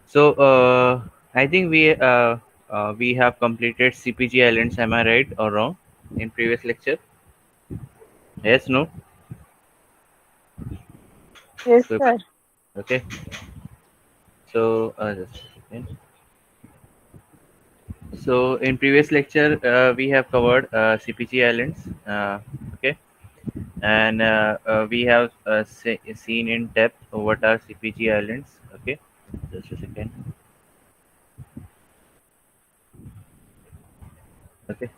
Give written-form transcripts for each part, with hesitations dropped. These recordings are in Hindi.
So I think we have completed CPG islands. Am I right or wrong? In previous lecture? Yes, no. Yes, So sir. okay. So just a second. So in previous lecture we have covered CPG islands. Okay, and we have seen in depth what are CPG islands. Okay, just a second. Okay,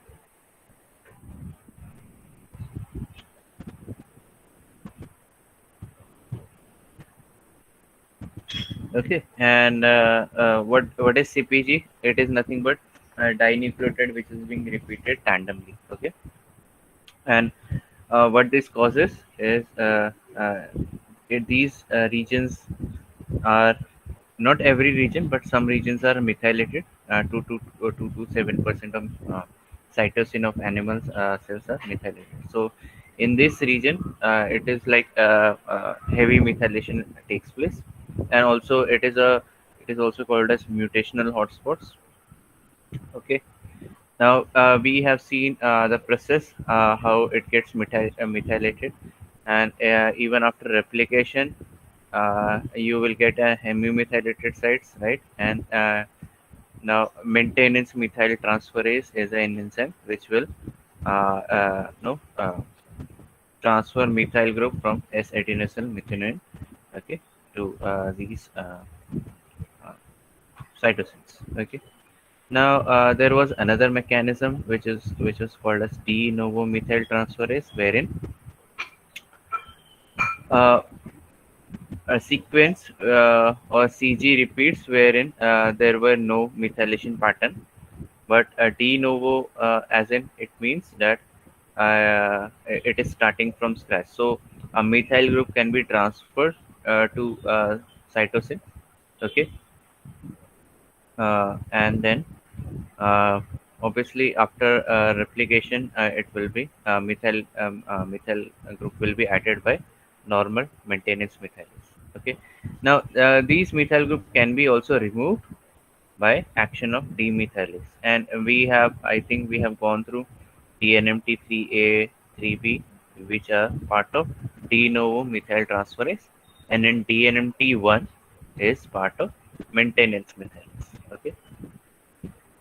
okay, and what is CPG? It is nothing but dinucleotide which is being repeated randomly. Okay, and what this causes is these regions are not every region, but some regions are methylated. 2 to 7% of cytosine of animals cells are methylated. So, in this region, it is like heavy methylation takes place, and also it is also called as mutational hotspots. Okay. Now we have seen the process how it gets methylated, and even after replication, you will get a hemimethylated sites, right? And now maintenance methyl transferase is an enzyme which will no transfer methyl group from S-adenosyl methionine, okay, to these uh, cytosines. Okay. Now there was another mechanism which was called as de novo methyl transferase, wherein uh, a sequence or CG repeats wherein there were no methylation pattern, but de novo, as in it means that it is starting from scratch. So a methyl group can be transferred to cytosine, okay, and then uh, obviously after replication, it will be methyl group will be added by normal maintenance methylase. Okay, now these methyl group can be also removed by action of demethylase, and we have, I think we have gone through DNMT3A, 3B, which are part of de novo methyl transferase, and then DNMT1 is part of maintenance methylase. Okay,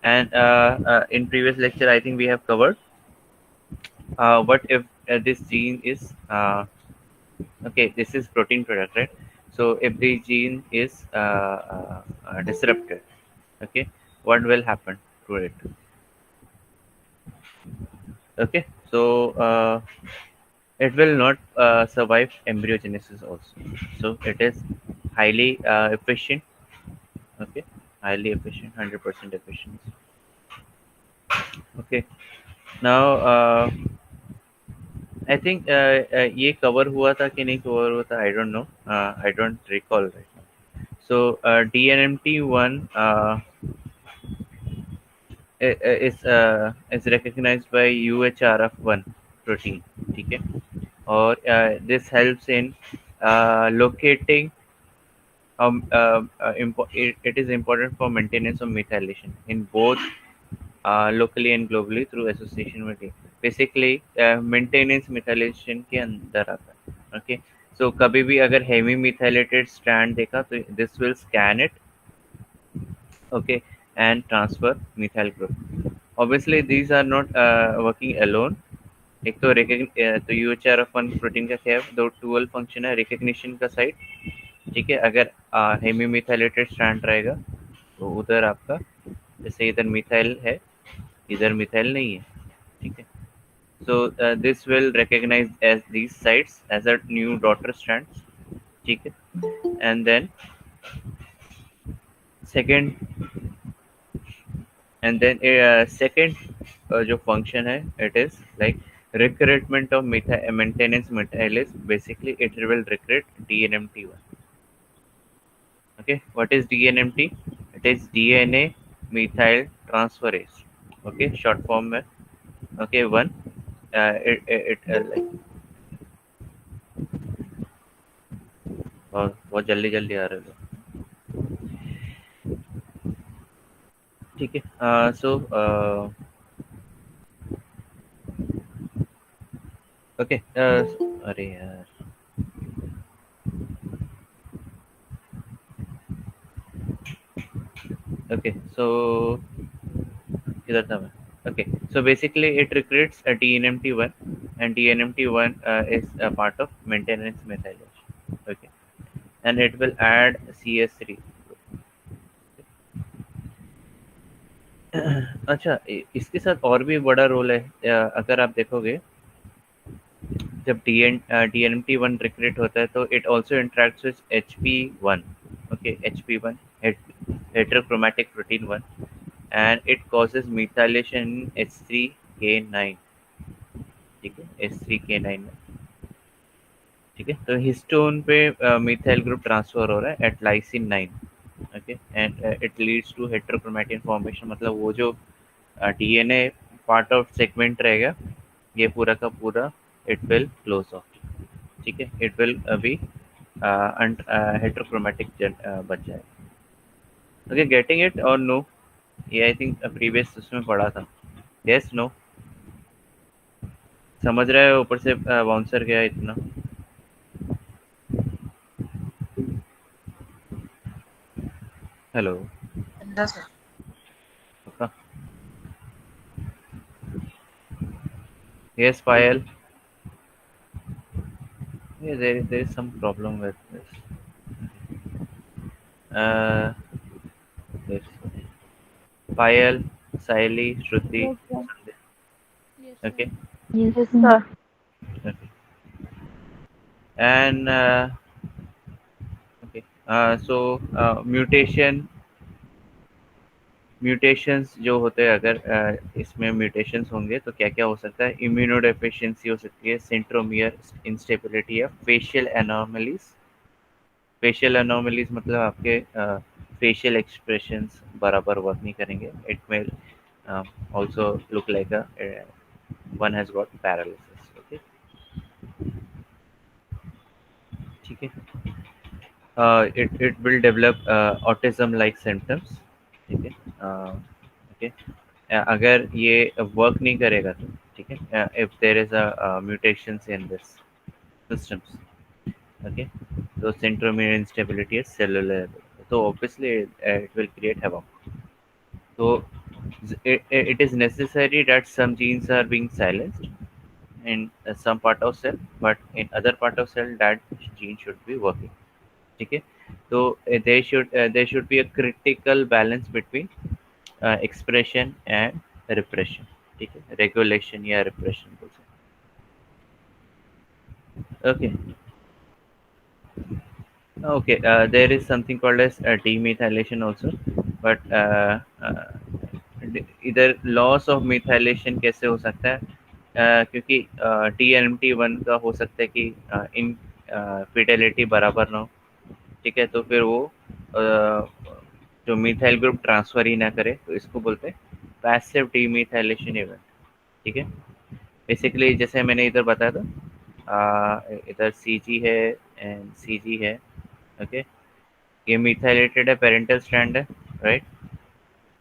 and in previous lecture, I think we have covered what if this gene is okay. This is protein product, right? So if the gene is disrupted, okay, what will happen to it? Okay, so it will not survive embryogenesis also. So it is highly efficient. Okay, highly efficient, 100% efficiency. Okay, now I think ये cover हुआ था कि नहीं cover हुआ था, I don't know. I don't recall right now. So DNMT1 is recognized by UHRF1 protein. ठीक है, और this helps in locating it is important for maintenance of methylation in both locally and globally through association with it. Basically maintenance methylation के अंदर आता है. Okay, so कभी भी अगर heavy methylated strand देखा तो this will scan it, okay, and transfer methyl group. Obviously these are not working alone. एक तो तो UHRF1 प्रोटीन का क्या है, दो टूअल फंक्शन है, रिकग्निशन का साइड, ठीक है, अगर हेमी मिथाइलेटेड स्ट्रैंड रहेगा तो उधर आपका, जैसे इधर मिथाइल है, इधर मिथाइल नहीं है, ठीक है, so this will recognize as these sites as a new daughter strands, ठीक है, and then second second जो function है, it is like recruitment of maintenance methylase. Basically it will recruit DNMT1. Okay, what is DNMT? It is DNA methyl transferase. Okay, short form में. Okay, one. Like और बहुत जल्दी जल्दी आ रहे हो. ठीक है। So okay. अरे यार। ओके। सो किधर था मैं? Okay, so basically it recruits a DNMT1, and DNMT1 is a part of maintenance methylation. Okay, and it will add CS3. अच्छा, इसके साथ और भी बड़ा रोल है। अगर आप देखोगे, जब DNMT1 रिक्रूट होता है तो it also interacts with HP1। Okay, HP1 heterochromatic protein 1, and it causes methylation in H3K9। ठीक है, H3K9 में। ठीक है, तो हिस्टोन पे मिथाइल ग्रुप ट्रांसफर हो रहा है at lysine 9। Okay, and it leads to heterochromatin formation, मतलब वो जो डीएनए पार्ट ऑफ सेगमेंट रहेगा, ये पूरा का पूरा इट विल क्लोज ऑफ। ठीक है, इट विल बी हेटेरोक्रोमेटिक बच जाएगा। Okay, getting it or no? ये आई थिंक प्रीवियस उसमें पढ़ा था। Yes, no? समझ रहे हो? ऊपर से बाउंसर गया इतना। Hello? Yes, sir. Yes, Payal? Yeah, there is some problem with this. Uh, this Payal, Saili, Shruti, Yes, sir. Sandhya. Yes, sir. Okay, Yes, Yes, sir. sir. okay. And okay, so mutations जो होते हैं, अगर इसमें mutations होंगे तो क्या क्या हो सकता है? इम्यूनोडेफिशिएंसी हो सकती है, सेंट्रोमियर इंस्टेबिलिटी या फेशियल एनोमलीज। फेशियल एनोमलीज मतलब आपके फेशियल एक्सप्रेशंस बराबर वर्क नहीं करेंगे। It may also look like a one has got paralysis। Okay, ठीक है। It will develop autism like symptoms। ठीक है। ओके, अगर ये वर्क नहीं करेगा तो, ठीक है, if there is a mutations in this systems. Okay, तो centromere instability is cellular level, तो obviously it will create havoc। So it is necessary that some genes are being silenced in some part of cell, but in other part of cell that gene should be working। ठीक है, तो there should be a critical balance between expression and repression। ठीक है, regulation या repression बोल सकते। Okay, okay, there is something called as demethylation also, but इधर लॉस ऑफ मिथाइलेशन कैसे हो सकता है? क्योंकि DNMT1 का हो सकता है कि इन फिडेलिटी बराबर ना हो। ठीक है, तो फिर वो जो मिथाइल ग्रुप ट्रांसफर ही ना करे, तो इसको बोलते हैं पैसिव डीमिथाइलेशन इवेंट। ठीक है, बेसिकली जैसे मैंने इधर बताया था, इधर CG है एंड CG है। ओके, ये मिथाइलेटेड है, पेरेंटल स्ट्रैंड है, राइट?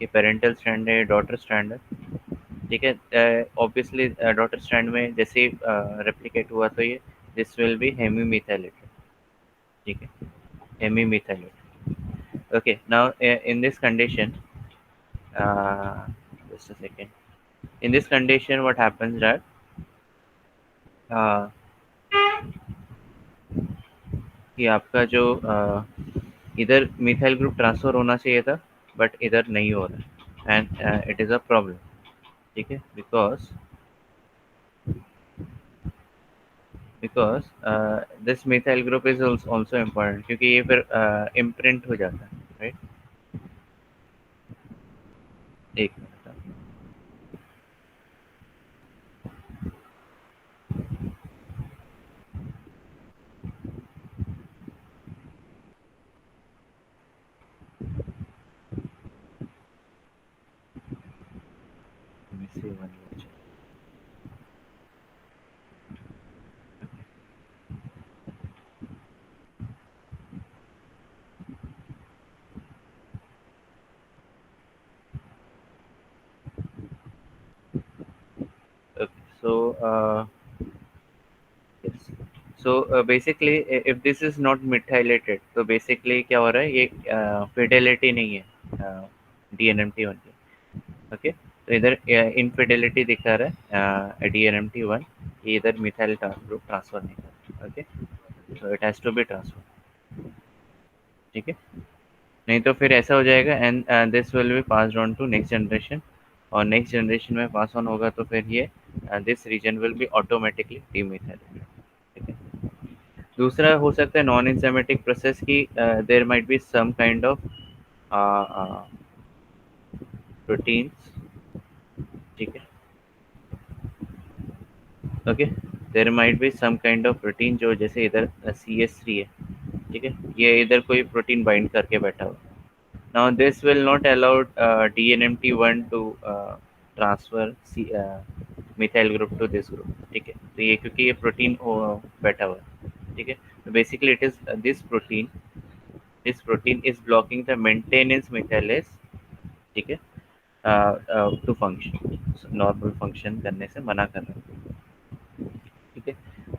ये पेरेंटल स्ट्रैंड है, डॉटर स्ट्रैंड है। ठीक है, ऑब्वियसली डॉटर स्ट्रैंड में जैसे ही रेप्लिकेट हुआ तो ये this will be hemi methylated. ठीक है, hemi methylated. Okay, now in this condition, uh, just a second. In this condition, what happens that uh, कि आपका जो इधर मिथाइल ग्रुप ट्रांसफर होना चाहिए था, बट इधर नहीं हो रहा है, and it is a problem. ठीक है, because this methyl group is also important, क्योंकि ये फिर इम्प्रिंट हो जाता है, राइट? एक minute. Let me see one more. So basically if this is not methylated तो बेसिकली क्या हो रहा है, ये फिडेलिटी नहीं है DNMT1 की। ओके, तो इधर इनफिडेलिटी दिखा रहा है DNMT1, ये इधर मिथाइल ग्रुप ट्रांसफर नहीं कर रहा। Okay, so it has to be transfer. ठीक है, नहीं तो फिर ऐसा हो जाएगा and this will be passed on to next generation, और नेक्स्ट जनरेशन में पास ऑन होगा तो फिर ये this region will be automatically demethylated. ठीक है, दूसरा हो सकता है नॉन एंजाइमेटिक प्रोसेस की, there might be some kind of proteins. ठीक है, okay, there might be some kind of protein जो जैसे इधर CS3 है। ठीक है, ये इधर कोई प्रोटीन बाइंड करके बैठा हुआ। Now this will not allow DNMT1 to transfer methyl group to this group। ठीक है, तो ये क्योंकि ये प्रोटीन बैठा हुआ है। ठीक है, तो basically it is this protein is blocking the maintenance methylase. ठीक है, टू फंक्शन, नॉर्मल फंक्शन करने से मना कर रहा है। ठीक है,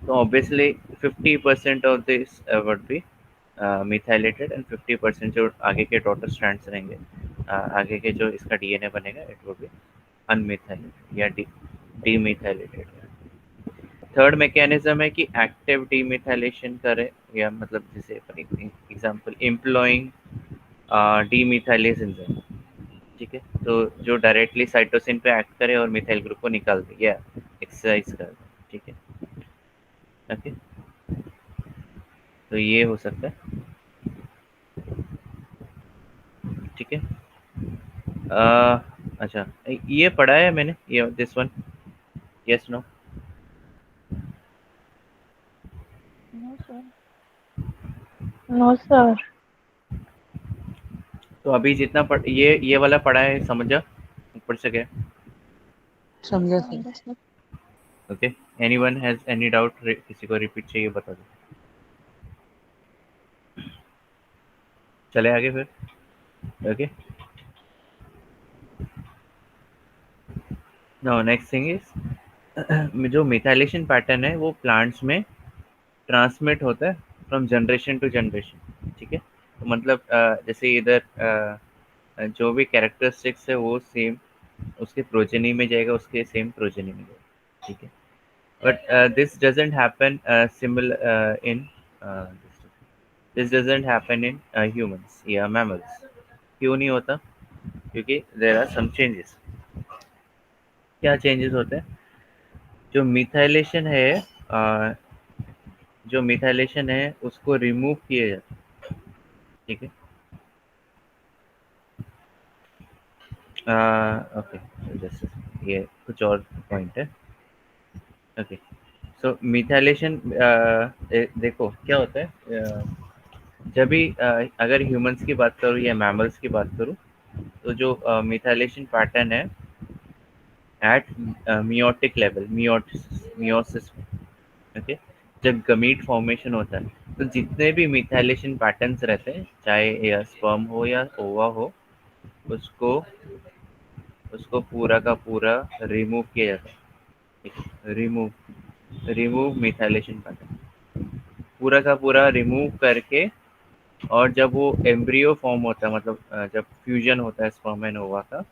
तो obviously 50% of this would be methylated and 50% जो आगे के डॉटर स्ट्रैंड्स रहेंगे, आगे के जो इसका DNA बनेगा, इट वुड बी अनमिथाइलेटेड या डीमिथाइलेटेड। थर्ड मैकेनिज्म है कि एक्टिव डीमिथाइलेशन करे, या मतलब जैसे फॉर एग्जांपल एम्प्लॉइंग डीमिथाइलेज एंजाइम। ठीक है, तो जो डायरेक्टली साइटोसिन पे एक्ट करे और मिथाइल ग्रुप को निकाल दे या एक्सरसाइज कर दे। ठीक है, ओके, तो ये हो सकता है। ठीक है, अच्छा, ये पढ़ा है मैंने, ये this one, yes no? No sir. No sir. तो अभी जितना ये वाला पढ़ा है, समझा ऊपर से गया? समझा sir. Okay, anyone has any doubt? किसी को रिपीट चाहिए बता दो, चले आगे फिर। Okay, now next thing is जो मिथाइलेशन पैटर्न है वो प्लांट्स में ट्रांसमिट होता है फ्रॉम जनरेशन टू जनरेशन। ठीक है, तो मतलब जैसे इधर जो भी कैरेक्टरिस्टिक्स है वो सेम उसके प्रोजेनी में जाएगा, उसके सेम प्रोजेनी में जाएगा। ठीक है, but this doesn't happen similar in this doesn't happen in humans या मैमल्स। क्यों नहीं होता? क्योंकि देयर आर सम चेंजेस। क्या चेंजेस होते हैं? जो मिथाइलेशन है, uh, जो मिथाइलेशन है उसको रिमूव किया जाता है। ठीक है, ओके, जस्ट ये कुछ और पॉइंट है। ओके, सो मिथाइलेशन देखो क्या होता है, जब भी अगर ह्यूमंस की बात करूँ या मैमल्स की बात करूँ, तो जो मिथाइलेशन पैटर्न है एट मियोटिक लेवल, मियोसिस में। ओके, जब गमीट फॉर्मेशन होता है तो जितने भी मिथाइलेशन पैटर्न्स रहते हैं, चाहे या स्पर्म हो या ओवा हो, उसको उसको पूरा का पूरा रिमूव किया जाता है। ठीक है, रिमूव मिथाइलेशन पैटर्न पूरा का पूरा रिमूव करके, और जब वो एम्ब्रियो फॉर्म होता है, मतलब जब फ्यूजन होता है स्पर्म एंड ओवा का,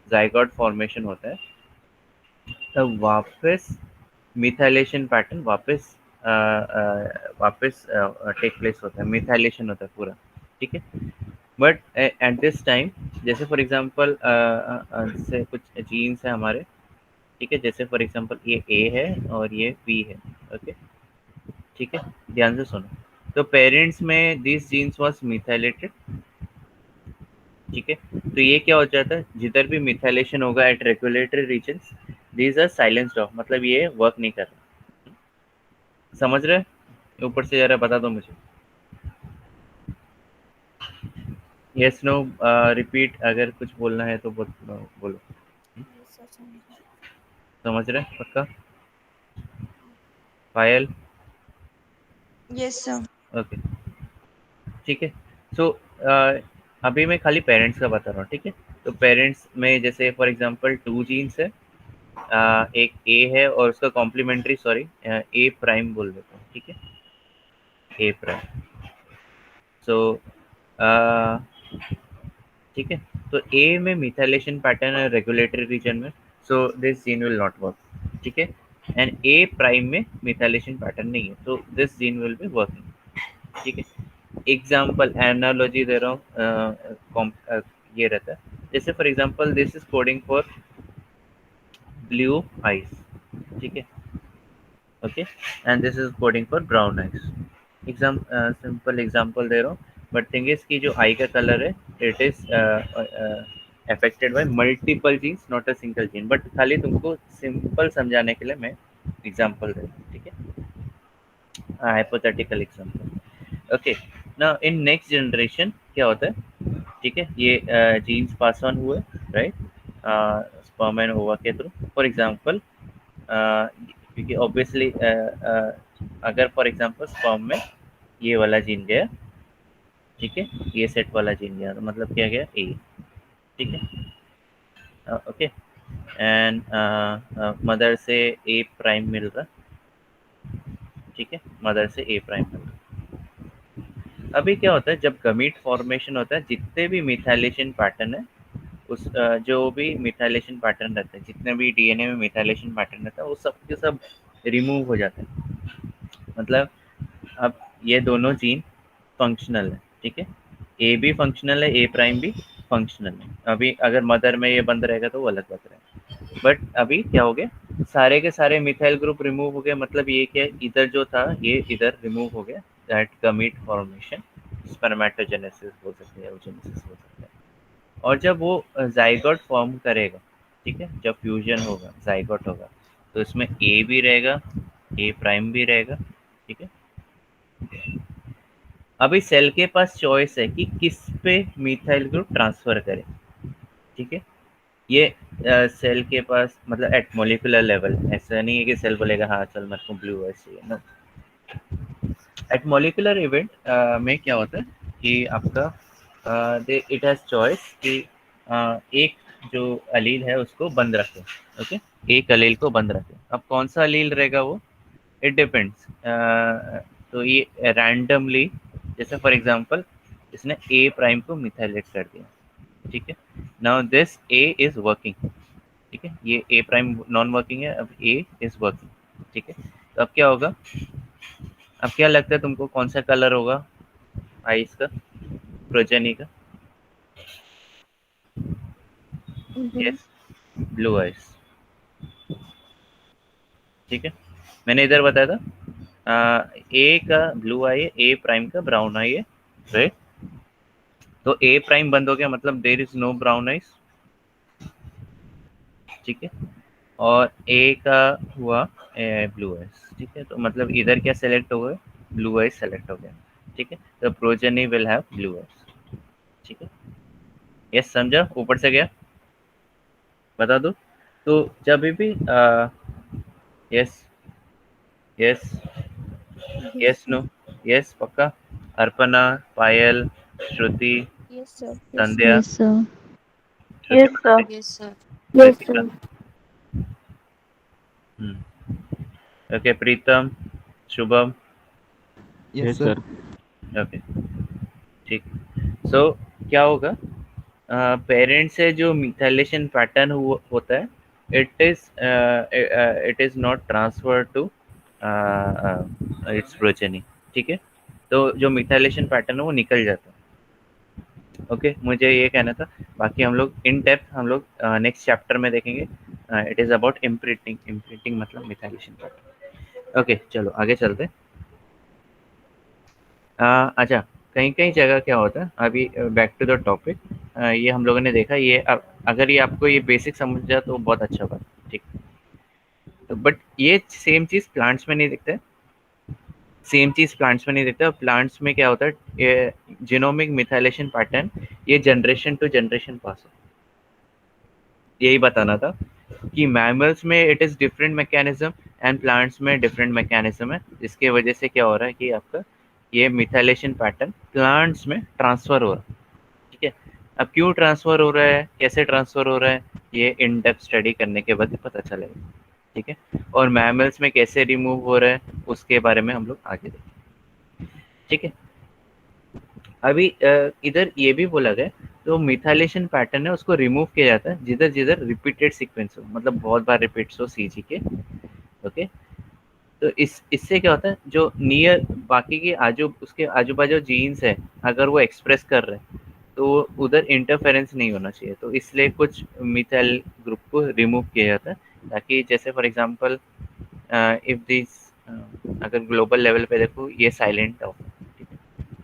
जाइगोट फॉर्मेशन होता है, तब वापस मिथाइलेशन पैटर्न वापस टेक प्लेस होता है, मिथाइलेशन होता है पूरा। ठीक है, बट एट दिस टाइम, जैसे फॉर एग्जांपल से कुछ जीन्स है हमारे। ठीक है, जैसे फॉर एग्जांपल ये ए है और ये बी है। ओके, ठीक है, ध्यान से सुनो। तो पेरेंट्स में दिस जीन्स वाज मिथाइलेटेड। ठीक है, तो ये क्या हो जाता है, जिधर भी मिथाइलेशन होगा at regulatory regions, these are silenced off, मतलब ये वर्क नहीं कर रहा। समझ रहे? ऊपर से जरा बता दो मुझे, यस नो, रिपीट, अगर कुछ बोलना है तो बोलो। समझ रहे पक्का? पायल? Yes sir. ओके, ठीक है, सो अभी मैं खाली पेरेंट्स का बता रहा हूँ। ठीक है, तो पेरेंट्स में जैसे फॉर एग्जांपल टू जीन्स है, एक ए है और उसका कॉम्प्लीमेंट्री, सॉरी, ए प्राइम बोल देता हूँ, ठीक है, ए प्राइम। सो ठीक है, तो ए में मिथाइलेशन पैटर्न है रेगुलेटरी रीजन में, so this gene will not work, ठीक है। एंड ए प्राइम में मिथाइलेशन पैटर्न नहीं है, तो this gene will be working, ठीक है। एग्जाम्पल एनालॉजी दे रहा हूँ, ये रहता है, जैसे for example this is coding for blue eyes, ठीक है, okay, and this is coding for brown eyes. Simple example दे रहा हूँ, बट थिंग इज कि जो आई का कलर है it is affected by multiple genes, not a single gene, but खाली तुमको सिंपल समझाने के लिए मैं एग्जांपल दे रहा हूँ, ठीक है, hypothetical example. Okay, now in next generation क्या होता है, ठीक है, ये जीन्स पास ऑन हुए, राइट, स्पर्म एंड ओवा के थ्रू, फॉर एग्जांपल, क्योंकि ऑब्वियसली अगर फॉर एग्जांपल स्पर्म में ये वाला जीन गया, ठीक है, ये सेट वाला जीन गया, तो मतलब क्या गया, ए, ठीक है, ओके, एंड मदर से ए प्राइम मिल रहा, ठीक है, मदर से ए प्राइम मिल रहा। अभी क्या होता है जब गमीट फॉर्मेशन होता है, जितने भी मिथाइलेशन पैटर्न है, उस जो भी मिथाइलेशन पैटर्न रहता है, जितने भी डीएनए में मिथाइलेशन पैटर्न रहता है, वो सब के सब रिमूव हो जाते हैं। मतलब अब ये दोनों जीन फंक्शनल है, ठीक है, ए भी फंक्शनल है, ए प्राइम भी फंक्शनल है। अभी अगर मदर में ये बंद रहेगा तो वो अलग बात रहेगा, बट अभी क्या हो गया, सारे के सारे मिथाइल ग्रुप रिमूव हो गए, मतलब ये क्या, इधर जो था ये इधर रिमूव हो गया, दैट गमीट फॉर्मेशन, स्पर्मेटोजेनेसिस बोल सकते हैं, ओजेनेसिस बोल सकते हैं। और जब वो जाइगोट फॉर्म करेगा, ठीक है, जब फ्यूजन होगा, जाइगोट होगा, तो इसमें ए भी रहेगा, ए प्राइम भी रहेगा, ठीक है। अभी सेल के पास चॉइस है कि किस पे मिथाइल ग्रुप ट्रांसफर करे, ठीक है। ये सेल के पास मतलब एट मोलिकुलर लेवल, ऐसा नहीं है कि सेल बोलेगा हाँ चल मेरे को ब्लू आइज चाहिए, नो। एट मोलिकुलर इवेंट में क्या होता है कि आपका इट हैज चॉइस कि एक जो अलील है उसको बंद रखे, ओके, एक अलील को बंद रखे। अब कौन सा अलील रहेगा वो, इट डिपेंड्स, तो ये रैंडमली, जैसे फॉर एग्जांपल इसने ए प्राइम को मिथाइलेट कर दिया, ठीक है, now this A is working, ठीक है, ये ए प्राइम नॉन वर्किंग है, अब ए इज वर्किंग, ठीक है। तो अब क्या होगा, अब क्या लगता है तुमको कौन सा कलर होगा आइस का, प्रोजेनी का, ब्लू। यस, ब्लू आइस, ठीक है। मैंने इधर बताया था ए का ब्लू आई है, ए प्राइम का ब्राउन आई है, राइट। तो ए प्राइम बंद हो गया, मतलब there is no brown eyes, ठीक है, और ए का हुआ ब्लू आइस, ठीक है, तो मतलब इधर क्या सेलेक्ट हो गया, ब्लू आइस सेलेक्ट हो गया, ठीक है, तो progeny will have blue eyes, ठीक है। यस, समझा, ऊपर से गया, बता दो। तो जब भी yes, yes, Yes, yes, sir. No, yes, पक्का, Arpana, Payal, Shruti, Yes, sir. Yes, sir. Sandhya, Yes, sir. Shruti, Yes, sir. Yes, sir. Yes, Kritika, sir. Okay, Pritam, Shubham, Yes, sir. Okay, ठीक। सो क्या होगा, पेरेंट से जो मिथाइलेशन पैटर्न होता है, it is not transfer to its progeny, ठीक है, तो जो मिथाइलेशन पैटर्न है वो निकल जाता है, ओके, मुझे ये कहना था। बाकी हम लोग इन डेप्थ हम लोग नेक्स्ट चैप्टर में देखेंगे, it is about imprinting, imprinting मतलब मिथाइलेशन पैटर्न। ओके, चलो आगे चलते हैं। अच्छा, कहीं कहीं जगह क्या होता है, अभी बैक टू द टॉपिक, ये हम लोगों ने देखा, ये अगर ये आपको ये बेसिक समझ जाए तो बहुत अच्छा बात, ठीक। तो बट ये सेम चीज़ प्लांट्स में नहीं दिखता है, सेम चीज़ प्लांट्स में नहीं दिखता है। प्लांट्स में क्या होता है, ये जीनोमिक मिथाइलेशन पैटर्न ये जनरेशन टू जनरेशन पास हो, यही बताना था कि मैमल्स में it is different mechanism and plants में डिफरेंट मैकेनिज्म है, जिसके वजह से क्या हो रहा है कि आपका ये मिथाइलेशन पैटर्न प्लांट्स में ट्रांसफर हो रहा है, ठीक है। अब क्यों ट्रांसफर हो रहा है, कैसे ट्रांसफर हो रहा है, ये इन डेप्थ स्टडी करने के बाद पता चलेगा, ठीक है। और मैमल्स में कैसे रिमूव हो रहा है उसके बारे में हम लोग आगे देखेंगे, ठीक है। अभी इधर ये भी बोला गया, तो मिथाइलेशन पैटर्न है उसको रिमूव किया जाता है जिधर जिधर रिपीटेड सीक्वेंस हो, मतलब बहुत बार रिपीट्स हो सीजी के, ओके। तो इससे क्या होता है, जो नियर बाकी के उसके आजू बाजू जीन्स है, अगर वो एक्सप्रेस कर रहे हैं तो उधर इंटरफेरेंस नहीं होना चाहिए, तो इसलिए कुछ मिथाइल ग्रुप को रिमूव किया जाता है, ताकि जैसे फॉर एग्जांपल इफ दिस, अगर ग्लोबल लेवल पे देखो ये साइलेंट ऑफ, ठीक है,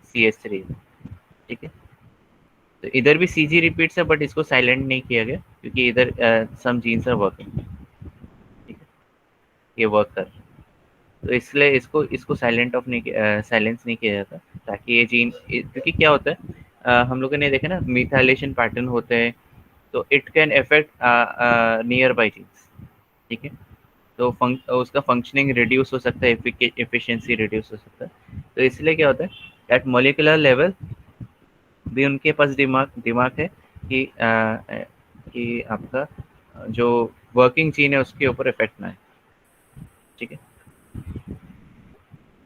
CH3, ठीक है। तो इधर भी CG रिपीट्स है बट इसको साइलेंट नहीं किया गया क्योंकि इधर सम जीन्स आर वर्किंग, ठीक है, ये वर्क कर रहे हैं। तो इसलिए इसको इसको साइलेंट ऑफ नहीं साइलेंस नहीं किया जाता, ताकि ये जीन, क्योंकि क्या होता है, हम लोगों ने देखा ना मिथाइलेशन पैटर्न होते हैं, तो it can affect nearby genes, ठीक है। तो उसका फंक्शनिंग रिड्यूस हो सकता है, एफिशिएंसी रिड्यूस हो सकता है। तो इसलिए क्या होता है एट मोलिकुलर लेवल भी उनके पास दिमाग दिमाग है कि आपका जो वर्किंग जीन है उसके ऊपर इफेक्ट ना है, ठीक है,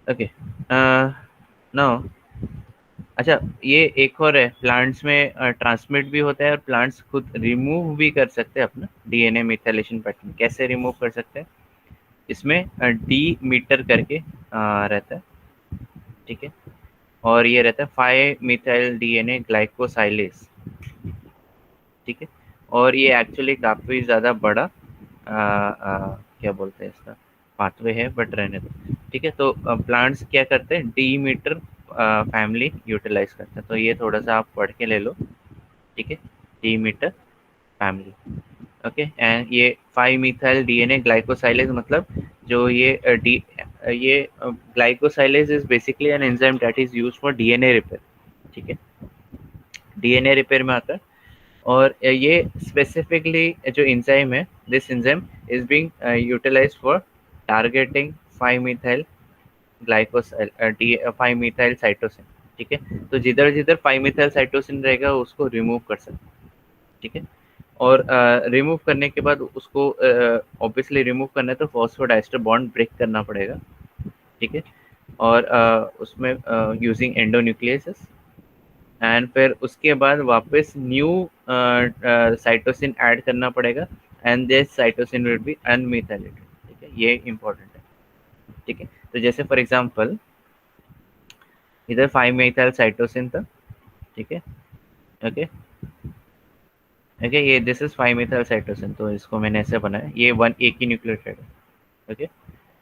ओके। नाउ, अच्छा, ये एक और है, प्लांट्स में ट्रांसमिट भी होता है और प्लांट्स खुद रिमूव भी कर सकते हैं अपना DNA मिथाइलेशन पैटर्न। कैसे रिमूव कर सकते हैं, इसमें डी मीटर करके रहता है, ठीक है, और ये रहता है 5 मिथाइल DNA ग्लाइकोसाइलेज, ठीक है। और ये एक्चुअली काफ़ी ज़्यादा बड़ा क्या बोलते हैं इसका पाथवे है, बट रहने दो, ठीक है। तो प्लांट्स क्या करते हैं, डी मीटर फैमिली यूटिलाइज करते हैं, तो ये थोड़ा सा आप पढ़ के ले लो, ठीक है, D meter family, okay. And ये 5 मिथाइल DNA ग्लाइकोसाइलेज, मतलब जो ये glycosylase is basically an enzyme that is used for DNA repair, ठीक है, DNA रिपेयर में आता है। और ये स्पेसिफिकली जो एंजाइम है, this enzyme is being utilized for targeting 5 methyl glycosyl 5 methyl cytosine, ठीक है। तो जिधर जिधर 5 मिथाइल साइटोसिन रहेगा उसको रिमूव कर सकते हैं, ठीक है। और रिमूव करने के बाद उसको ऑब्वियसली रिमूव करना है तो फॉस्फोडाइस्टर बॉन्ड ब्रेक करना पड़ेगा, ठीक है। और उसमें यूजिंग एंडोन्यूक्लियस, एंड फिर उसके बाद वापस न्यू साइटोसिन ऐड करना पड़ेगा, and this cytosine will be unmethylated, ठीक है, ये इंपॉर्टेंट है, ठीक है। तो जैसे फॉर एग्जांपल इधर 5 मिथाइल साइटोसिन था, ठीक है, ओके, ओके, ये दिस इज 5 मिथाइल साइटोसिन, तो इसको मैंने ऐसे बनाया, ये वन एक ही न्यूक्लियोटाइड है, ओके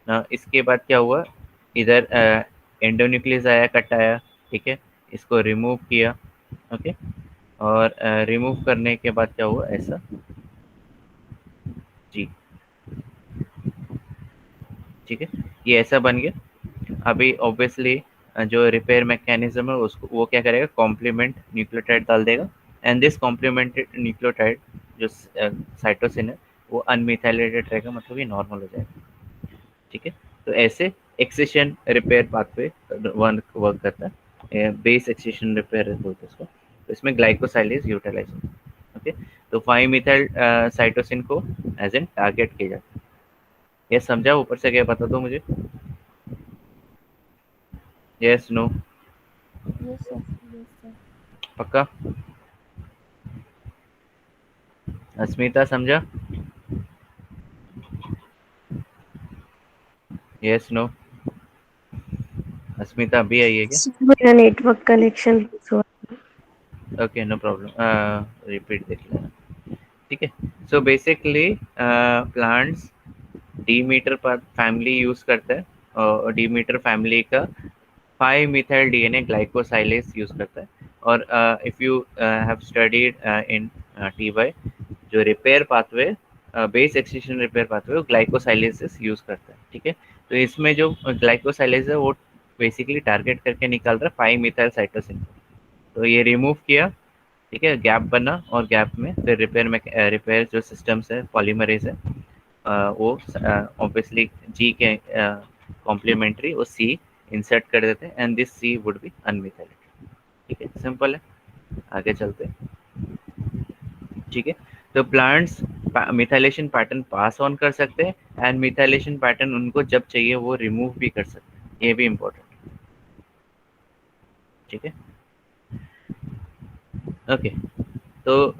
ना। इसके बाद क्या हुआ, इधर एंडोन्यूक्लियस आया, कट आया, ठीक है, इसको रिमूव किया, ओके। और रिमूव करने के बाद क्या हुआ, ऐसा, जी, ठीक है, ये ऐसा बन गया। अभी ऑब्वियसली जो रिपेयर मैकेनिज्म है उसको वो क्या करेगा, कॉम्प्लीमेंट न्यूक्लियोटाइड डाल देगा, एंड दिस कॉम्प्लीमेंटेड न्यूक्लियोटाइड जो साइटोसिन है वो अनमिथाइलेटेड रहेगा, मतलब ये नॉर्मल हो जाएगा, ठीक है। तो ऐसे एक्सेशन रिपेयर पाथवे वर्क करता है, बेस एक्सेशन रिपेयर बोलते हैं इसको। तो इसमें ग्लाइकोसाइलेज यूटिलाइज होता है, ओके। तो 5 मिथाइल साइटोसिन को एज एन टारगेट किया जाता है। ये समझा, ऊपर से क्या बता दो मुझे, yes no, Yes, sir. Yes, sir. पक्का, अस्मिता समझा, यस नो, अस्मिता अभी आई है क्या, मेरा नेटवर्क कनेक्शन हुआ। ओके, नो प्रॉब्लम, रिपीट देख लेना, ठीक है। सो बेसिकली प्लांट्स डीमीटर पर फैमिली यूज करता है, और डीमीटर फैमिली का 5 मिथाइल DNA ग्लाइकोसाइलेज यूज करता है। और if you have studied in TY, जो repair pathway, base extension repair pathway, वो ग्लाइकोसाइलेज यूज करता है, ठीक है। तो इसमें जो ग्लाइकोसाइलेज है वो बेसिकली टारगेट करके निकाल रहा है 5 मिथाइल साइटोसिन, तो ये रिमूव किया, ठीक है, गैप बना, और गैप में फिर रिपेयर में रिपेयर जो सिस्टम्स है, पॉलीमरेज है, वो ऑब्वियसली जी के कॉम्प्लीमेंट्री वो सी इंसर्ट कर देते हैं, and this C would be unmethylated, ठीक है, सिंपल है, आगे चलते हैं। ठीक है। तो plants methylation pattern pass on कर सकते हैं एंड मिथाइलेशन पैटर्न उनको जब चाहिए वो रिमूव भी कर सकते हैं, ये भी इम्पोर्टेंट। ठीक है, ओके। तो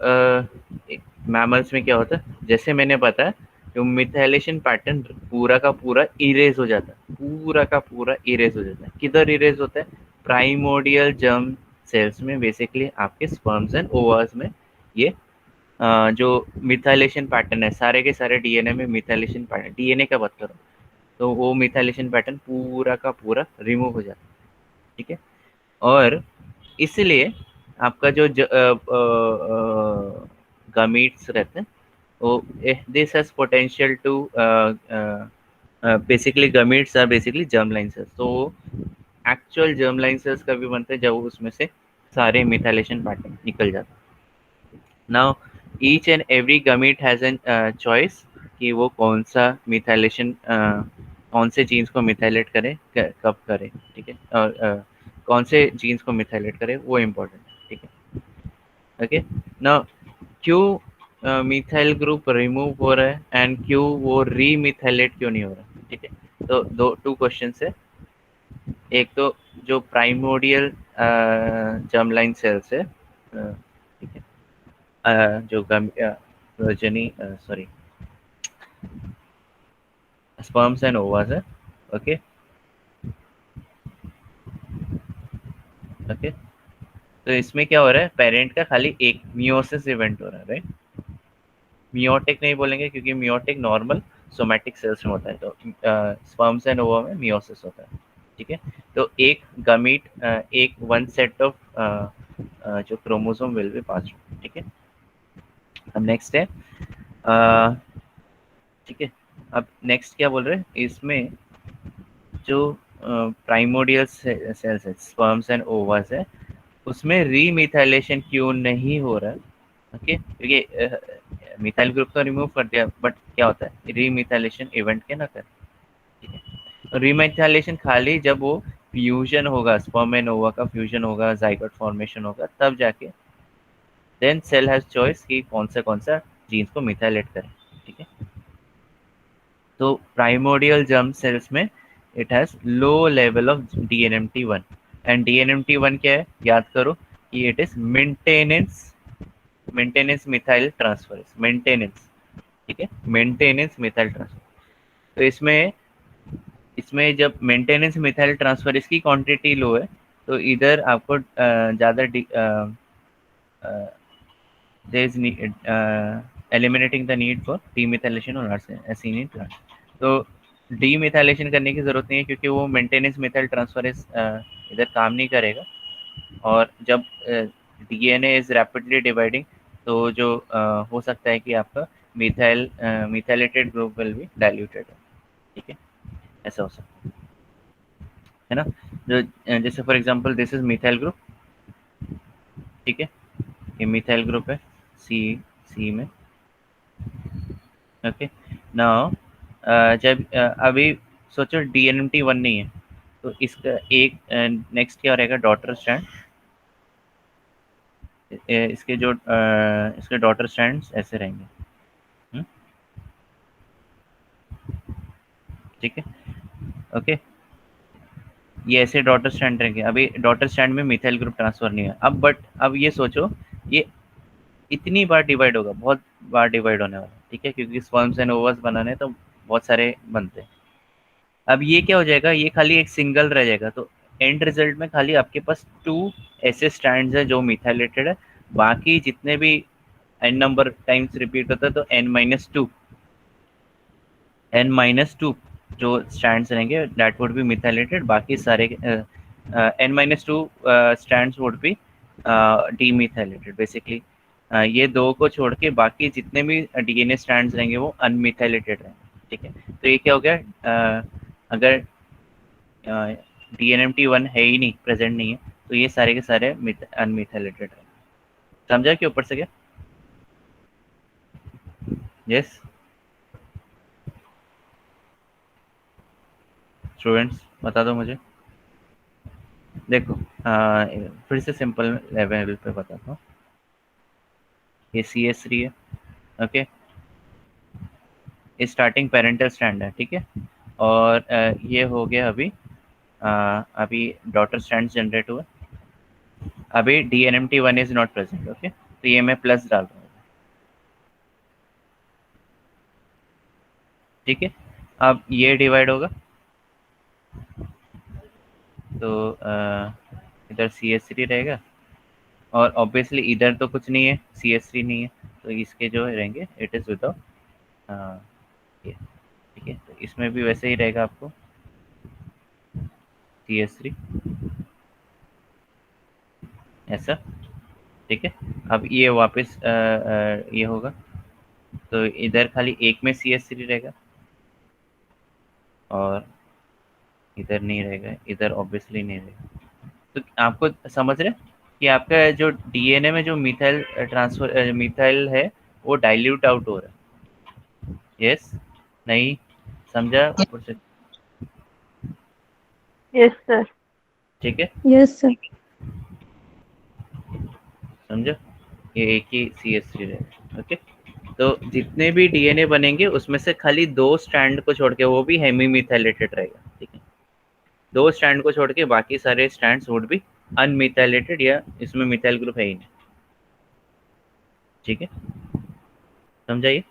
मैमल्स में क्या होता है, जैसे मैंने बताया, तो मिथाइलेशन पैटर्न पूरा का पूरा इरेज हो जाता है, पूरा का पूरा इरेज हो जाता है। किधर इरेज होता है? प्राइमोडियल जर्म सेल्स में, बेसिकली आपके स्पर्म्स एंड ओवास में। ये जो मिथाइलेशन पैटर्न है, सारे के सारे डीएनए में मिथाइलेशन पैटर्न, डीएनए का बात करो तो वो मिथाइलेशन पैटर्न पूरा का पूरा रिमूव हो जाता है। ठीक है, और इसलिए आपका जो गमीट्स रहते हैं वो, this has potential to, basically gametes are basically germ line cells, तो एक्चुअल जर्म लाइन सेल्स कभी बनते हैं जब उसमें से सारे मिथाइलेशन पैटर्न निकल जाते हैं। Now each and every gamete has an choice कि वो कौन सा मिथाइलेशन, कौन से जीन्स को मिथाइलेट करे, कब करे। ठीक है, और कौन से जीन्स को मिथाइलेट करे वो इम्पोर्टेंट है। ठीक है, ओके। नाउ क्यों मिथाइल ग्रुप रिमूव हो रहा है एंड क्यों वो रीमिथाइलेट क्यों नहीं हो रहा है? ठीक है, तो दो टू क्वेश्चन है। एक तो जो प्राइमोडियल जर्मलाइन सेल्स है, ठीक है, जो प्रोजेनी, सॉरी, स्पर्म्स एंड ओवास है। Okay, okay. तो इसमें क्या हो रहा है, पेरेंट का खाली एक मियोसिस इवेंट हो रहा है, राइट? मियोटिक नहीं बोलेंगे क्योंकि मियोटिक नॉर्मल सोमैटिक सेल्स में होता है, तो स्पर्म्स एंड ओवा में मियोसिस होता है। ठीक है, तो एक गमीट, एक वन सेट ऑफ जो क्रोमोसोम विल बी पास। ठीक है, अब नेक्स्ट है, ठीक है, अब नेक्स्ट क्या बोल रहे हैं इसमें, जो प्राइमोडियल सेल्स है, स्पर्म्स एंड ओवास है, उसमें रीमिथाइलेशन क्यों नहीं हो रहा है? ओके, क्योंकि मिथाइल ग्रुप तो रिमूव कर दिया, बट क्या होता है रीमिथाइलेशन इवेंट के ना कर। ठीक है, रीमिथाइलेशन खाली जब वो फ्यूजन होगा, स्पर्म एंड ओवा का फ्यूजन होगा, जाइगोट फॉर्मेशन होगा, तब जाके देन सेल हैज चॉइस कि कौन सा जीन्स को मिथाइलेट करें। ठीक है, तो प्राइमोडियल जर्म सेल्स में it has low level of DNMT1, and DNMT1 क्या है याद करो कि it is maintenance methyl transferase, maintenance. ठीक है, मेंटेनेंस मिथाइल ट्रांसफर। तो इसमें इसमें जब मेंटेनेंस मिथाइल ट्रांसफरेज की क्वांटिटी लो है, तो इधर आपको ज़्यादा there is need, eliminating the need for demethylation और arsenic plant। तो डीमिथाइलेशन करने की जरूरत नहीं है क्योंकि वो मेंटेनेंस मिथाइल ट्रांसफरेज इधर काम नहीं करेगा। और जब डीएनए इज रैपिडली डिवाइडिंग, तो जो हो सकता है कि आपका methylated group will be diluted. ठीक है, ऐसा हो सकता है ना। जो जैसे for example this is methyl group. ठीक है, ये मिथाइल ग्रुप है सी सी में। ओके, नाउ जब अभी सोचो DNMT1 नहीं है, तो इसका एक नेक्स्ट क्या रहेगा, डॉटर स्ट्रैंड। इसके जो इसके डॉटर स्ट्रैंड्स ऐसे रहेंगे। हम्म, ठीक है, ओके। ये ऐसे डॉटर स्ट्रैंड रहेंगे। अभी डॉटर स्ट्रैंड में मिथाइल ग्रुप ट्रांसफर नहीं है अब, बट अब ये सोचो ये इतनी बार डिवाइड होगा, बहुत बार डिवाइड होने वाला है। ठीक है, क्योंकि स्पर्म्स एंड ओवस बनाने तो बहुत सारे बनते हैं। अब ये क्या हो जाएगा, ये खाली एक सिंगल रह जाएगा, तो एंड रिजल्ट में खाली आपके पास 2 ऐसे स्ट्रैंड्स है जो मिथाइलेटेड है। बाकी जितने भी n नंबर टाइम्स रिपीट होता है, तो n-2 जो स्ट्रैंड्स रहेंगे दैट वुड बी मिथाइलेटेड। बाकी सारे n-2 strands would be demethylated. Basically ये दो को छोड़ के बाकी जितने भी डीएनए स्ट्रैंड्स रहेंगे वो अनमिथाइलेटेड रहेंगे। ठीक है, तो ये क्या हो गया, अगर DNMT1 है ही नहीं, प्रेजेंट नहीं है, तो ये सारे के सारे अनमिथाइलेटेड है। समझा कि ऊपर से क्या? यस स्टूडेंट्स, बता दो मुझे। देखो फिर से सिंपल लेवल पे बताता हूँ। ये CH3 है, ओके, ये स्टार्टिंग पेरेंटल स्ट्रैंड है, ठीक है। और ये हो गया अभी, अभी डॉटर स्ट्रैंड जनरेट हुआ, अभी DNMT1 is not present, okay, तो ये मैं प्लस डाल रहा हूँ, ठीक है। अब ये डिवाइड होगा, तो इधर CH3 रहेगा, और ऑब्वियसली इधर तो कुछ नहीं है, CH3 नहीं है, तो इसके जो रहेंगे इट इज़ विदाउट ये, ठीक है। तो इसमें भी वैसे ही रहेगा आपको CH3 ऐसा, ठीक है। अब ये वापस ये होगा, तो इधर खाली एक में CH3 रहेगा, और इधर नहीं रहेगा, इधर ऑब्वियसली नहीं रहेगा। तो आपको समझ रहे हैं कि आपका जो DNA में जो मिथाइल ट्रांसफर मिथाइल है वो डाइल्यूट आउट हो रहा है, यस, नहीं, समझा ऊपर से, Yes, sir. ठीक है, Yes, sir. समझो, ये एक ही CH3 रहेगा, ओके। तो जितने भी DNA बनेंगे उसमें से खाली 2 स्ट्रैंड को छोड़ के, वो भी हेमी मिथाइलेटेड रहेगा, ठीक है। 2 स्ट्रैंड को छोड़ के बाकी सारे स्ट्रैंड्स वुड भी अनमिथाइलेटेड, या इसमें मिथाइल ग्रुप है ही नहीं, ठीक है, समझाइए।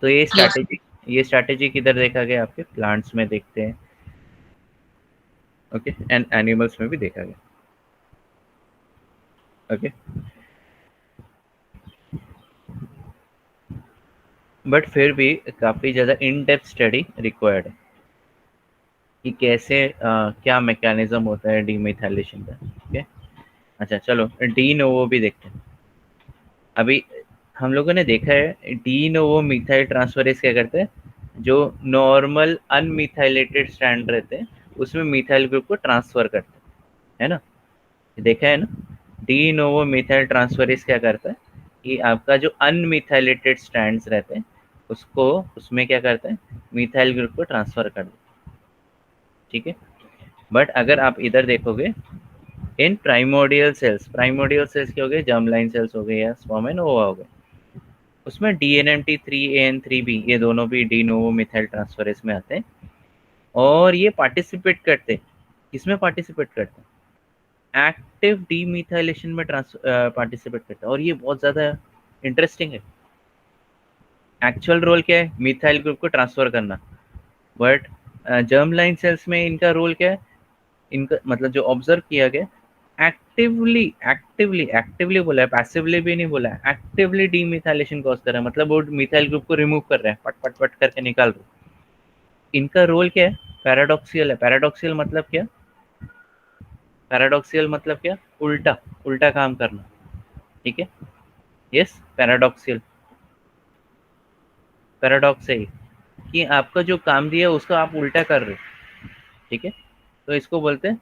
तो ये स्ट्रैटेजी किधर देखा गया, आपके प्लांट्स में देखते हैं, ओके, एंड एनिमल्स में भी देखा गया, ओके। बट फिर भी काफ़ी ज़्यादा इन डेप्थ स्टडी रिक्वायर्ड है कि कैसे क्या मैकेनिज्म होता है डीमिथाइलेशन का, ओके। अच्छा चलो डी नोवो भी देखते हैं। अभी हम लोगों ने देखा है डी नोवो मिथाइल ट्रांसफरेज क्या करते हैं, जो नॉर्मल अनमिथाइलेटेड स्ट्रैंड रहते हैं उसमें मिथाइल ग्रुप को ट्रांसफर करते हैं, है ना, देखा है ना। डी नोवो मिथाइल ट्रांसफरेज क्या करता है कि आपका जो अनमिथाइलेटेड स्ट्रैंड्स रहते हैं उसको, उसमें क्या करता है, मिथाइल ग्रुप को ट्रांसफर कर देता है, ठीक है। बट अगर आप इधर देखोगे इन प्राइमोडियल सेल्स क्या हो गए, जर्म लाइन सेल्स हो गए या स्पर्म एंड ओवा हो गए, उसमें DNMT3A and 3B ये दोनों भी डी नोवो मिथाइल ट्रांसफरेज में आते हैं, और ये पार्टिसिपेट करते हैं, किसमें पार्टिसिपेट करते हैं, एक्टिव डीमिथाइलेशन में पार्टिसिपेट करते हैं, और ये बहुत ज़्यादा इंटरेस्टिंग है। एक्चुअल रोल क्या है, मिथाइल ग्रुप को ट्रांसफर करना, बट जर्म लाइन सेल्स में इनका रोल क्या है, इनका मतलब जो ऑब्जर्व किया गया, एक्टिवली एक्टिवली एक्टिवली बोला है, पैसिवली भी नहीं बोला है, एक्टिवली डीमिथाइलेशन कॉज कर रहा है, मतलब वो मिथाइल ग्रुप को रिमूव कर रहे हैं, पट पट पट करके निकाल रहे हैं। इनका रोल क्या है, पैराडॉक्सियल है। पैराडॉक्सियल मतलब क्या, पैराडॉक्सियल मतलब क्या, उल्टा, उल्टा काम करना, ठीक है, यस, पैराडॉक्सियल, पैराडॉक्स है कि आपका जो काम दिया उसको आप उल्टा कर रहे हो, ठीक है। तो इसको बोलते हैं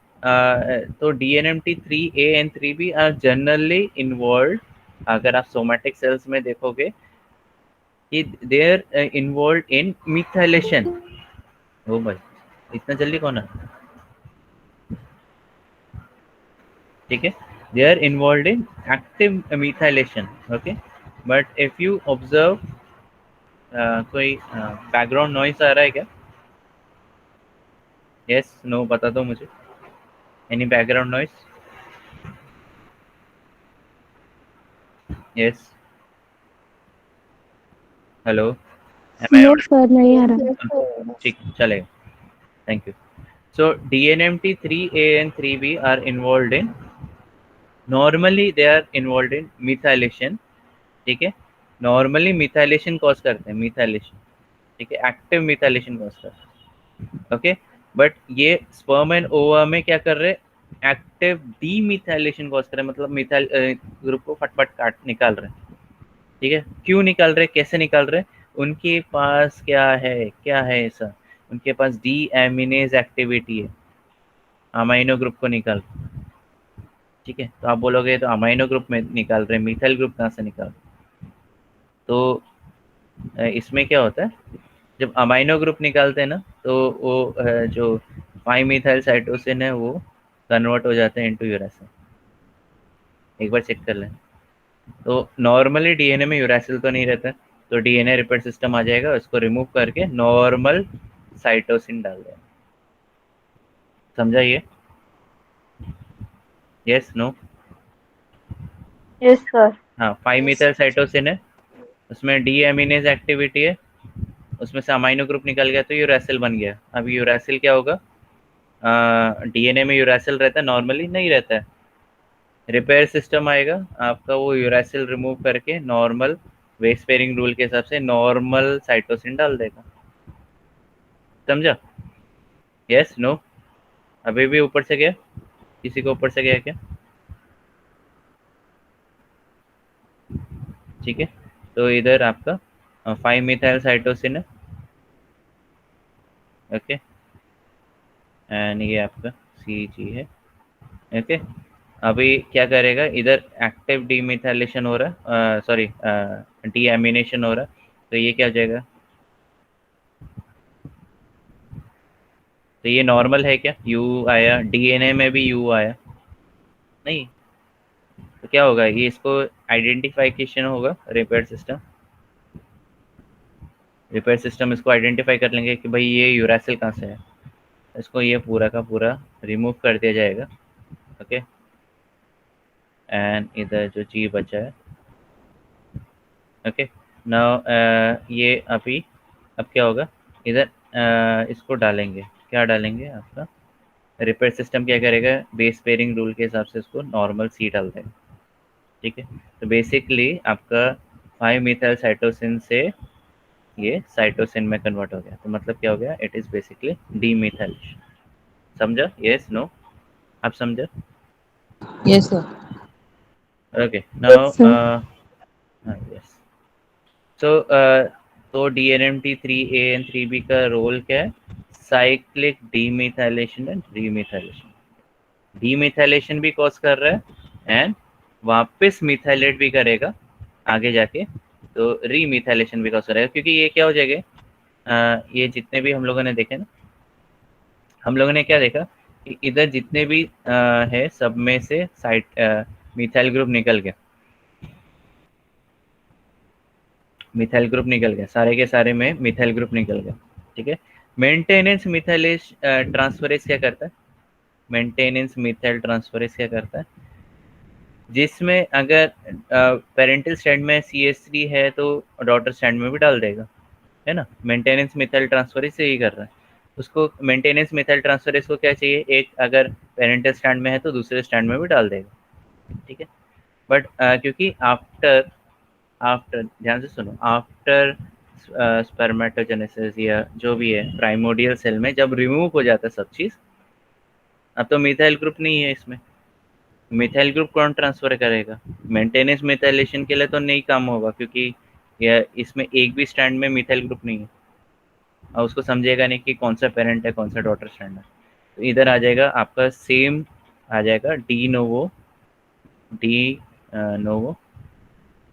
तो DNMT3A and 3B are generally involve, अगर आप सोमैटिक सेल्स में देखोगे कि they are involve in methylation. ओ भाई इतना जल्दी कौन है, ठीक है, they are involve in active methylation, okay. But if you observe कोई बैकग्राउंड नॉइस आ रहा है क्या, यस नो बता दो मुझे, any background noise, yes, hello, am I No, audible, sir, नहीं आ रहा. ठीक चलेगा, thank you. So DNMT3A and 3B are involved in, normally they are involved in methylation, ठीक है, नॉर्मली मिथाइलेशन कॉज करते हैं, मिथाइलेशन, ठीक है, एक्टिव मिथाइलेशन कॉज करते हैं, ओके। बट ये स्पर्म एंड ओवा में क्या कर रहे हैं, एक्टिव डीमिथाइलेशन कॉज कर रहे हैं, मतलब मिथाइल ग्रुप को फटफट काट निकाल रहे हैं, ठीक है। क्यों निकाल रहे हैं, कैसे निकाल रहे हैं, उनके पास क्या है ऐसा, उनके पास डी एमिनेज एक्टिविटी है, अमाइनो ग्रुप को निकाल, ठीक है। तो आप बोलोगे तो अमाइनो ग्रुप में निकाल रहे हैं, मिथाइल ग्रुप कहाँ से निकाल, तो इसमें क्या होता है, जब अमाइनो ग्रुप निकालते हैं ना तो वो जो 5 मिथाइल साइटोसिन है वो कन्वर्ट हो जाते हैं इनटू यूरेसिल, एक बार चेक कर लें, तो नॉर्मली डीएनए में यूरासिल तो नहीं रहता, तो डीएनए रिपेयर सिस्टम आ जाएगा, उसको रिमूव करके नॉर्मल साइटोसिन डाल देगा। समझा ये? Yes no? Yes, sir. हाँ, 5 मीथाइल साइटोसिन है, उसमें डी एमिनेज एक्टिविटी है, उसमें से अमाइनो ग्रुप निकल गया तो यूरासिल बन गया। अब यूरासिल क्या होगा? डीएनए में यूरासिल रहता है? नॉर्मली नहीं रहता है। रिपेयर सिस्टम आएगा आपका, वो यूरासिल रिमूव करके नॉर्मल वेस्ट पेयरिंग रूल के हिसाब से नॉर्मल साइटोसिन डाल देगा। समझा? Yes no? अभी भी ऊपर से गया? किसी को ऊपर से गया क्या? ठीक है, तो इधर आपका 5 मिथाइल साइटोसिन है। ओके, एंड ये आपका सी जी है। ओके, अभी क्या करेगा, इधर एक्टिव डीमिथाइलेशन हो रहा है, सॉरी डीएमिनेशन हो रहा है, तो ये क्या हो जाएगा? तो ये नॉर्मल है क्या? यू आया, डीएनए में भी यू आया नहीं, तो क्या होगा, ये इसको आइडेंटिफिकेशन होगा, रिपेयर सिस्टम, रिपेयर सिस्टम इसको आइडेंटिफाई कर लेंगे कि भाई ये यूरासिल कहाँ से है, इसको ये पूरा का पूरा रिमूव कर दिया जाएगा। ओके, एंड इधर जो जी बचा है, ओके, नाउ ये अभी अब क्या होगा, इधर इसको डालेंगे, क्या डालेंगे आपका, रिपेयर सिस्टम क्या करेगा, बेस पेयरिंग रूल के हिसाब से इसको नॉर्मल सी डाल देगा। ठीक है, तो बेसिकली आपका 5 मिथाइल साइटोसिन से ये साइटोसिन में कन्वर्ट हो गया, तो मतलब क्या हो गया, इट इज बेसिकली डीमिथाइलेशन। समझा? Yes no? आप समझा? Yes, sir. Okay, Yes, now sir. Yes, so तो DNMT3A and 3B का रोल क्या है, cyclic demethylation and remethylation. Demethylation भी कॉज कर रहा है एंड वापस मिथाइलेट भी करेगा आगे जाके, तो रीमिथाइलेशन भी कॉज करेगा, क्योंकि ये क्या हो जाएगा, ये जितने भी हम लोगों ने देखे ना, हम लोगों ने क्या देखा कि इधर जितने भी है सब में से साइट मिथाइल ग्रुप निकल गया, मिथाइल ग्रुप निकल गया, सारे के सारे में मिथाइल ग्रुप निकल गया। ठीक है, मेंटेनेंस मिथाइलेज ट्रांसफरेज क्या करता है, मेंटेनेंस मिथाइल ट्रांसफरेज क्या करता है, जिसमें अगर पेरेंटल स्ट्रैंड में CH3 है तो डॉटर स्ट्रैंड में भी डाल देगा, है ना। मेंटेनेंस मिथाइल ट्रांसफरेज से ही कर रहा है, उसको मेंटेनेंस मिथाइल ट्रांसफरेज को क्या चाहिए, एक अगर पेरेंटल स्ट्रैंड में है तो दूसरे स्ट्रैंड में भी डाल देगा। ठीक है, बट क्योंकि आफ्टर आफ्टर ध्यान से सुनो, आफ्टर स्पर्मेटोजेनेसिस या जो भी है प्राइमोडियल सेल में जब रिमूव हो जाता है सब चीज़, अब तो मिथाइल ग्रुप नहीं है इसमें, मिथाइल ग्रुप कौन ट्रांसफर करेगा, मेंटेनेंस मिथाइलेशन के लिए तो नहीं काम होगा, क्योंकि यह इसमें एक भी स्ट्रैंड में मिथाइल ग्रुप नहीं है, और उसको समझेगा नहीं कि कौन सा पेरेंट है कौन सा डॉटर स्ट्रैंड है। तो इधर आ जाएगा आपका सेम, आ जाएगा de novo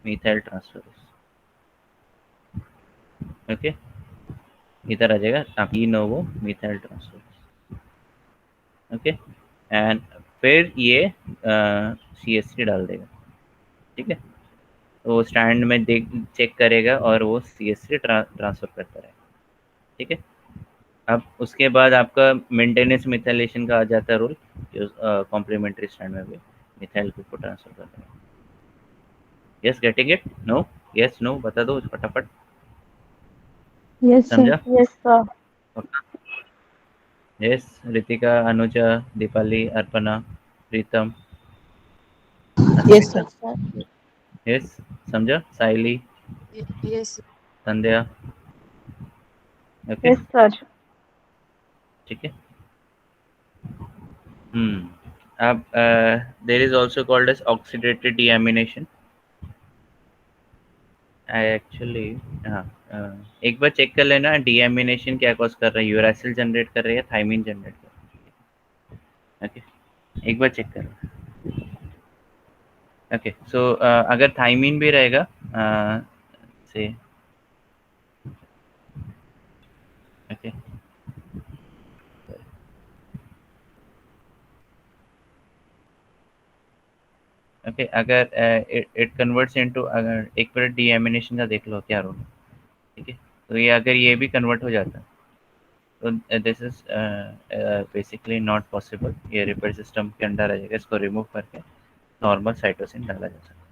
methyl transfer. Okay, इधर आ जाएगा आप de novo methyl transfer. Okay, and फिर ये CH3 डाल देगा। ठीक है, तो वो स्टैंड में देख चेक करेगा और वो CH3 ट्रांसफर करता रहेगा। ठीक है, अब उसके बाद आपका मेंटेनेंस मिथाइलेशन का आ जाता है रूल, जो कॉम्प्लीमेंट्री स्टैंड में भी मिथाइल ग्रुप को ट्रांसफर करता है। Yes, getting it? No? Yes no बता दो फटाफट। Yes, sir. समझा? Yes, sir. Yes, Ritika, Anuja, Deepali, Arpana, Pritam, Yes, Asmita. sir. Yes, sir. Yes, समझा? Saili, Yes. Sandhya. Okay, Yes, sir. ठीक है। अब there is also called as oxidated deamination actually. हाँ, एक बार चेक कर लेना डीएमिनेशन क्या कॉज कर रहा है, यूरासिल जनरेट कर रहा है या थाइमिन जनरेट कर रहा है। ओके, एक बार चेक कर लो। ओके, सो अगर थाइमिन भी रहेगा से, ओके, ओके, अगर इट कन्वर्ट्स इनटू, अगर एक बार डीएमिनेशन का देख लो क्या रोल है, ठीक है। तो ये अगर ये भी कन्वर्ट हो जाता है तो this is basically not possible, ये रिपेयर सिस्टम के अंदर आ जाएगा, इसको रिमूव करके नॉर्मल साइटोसिन डाला जा सकता है,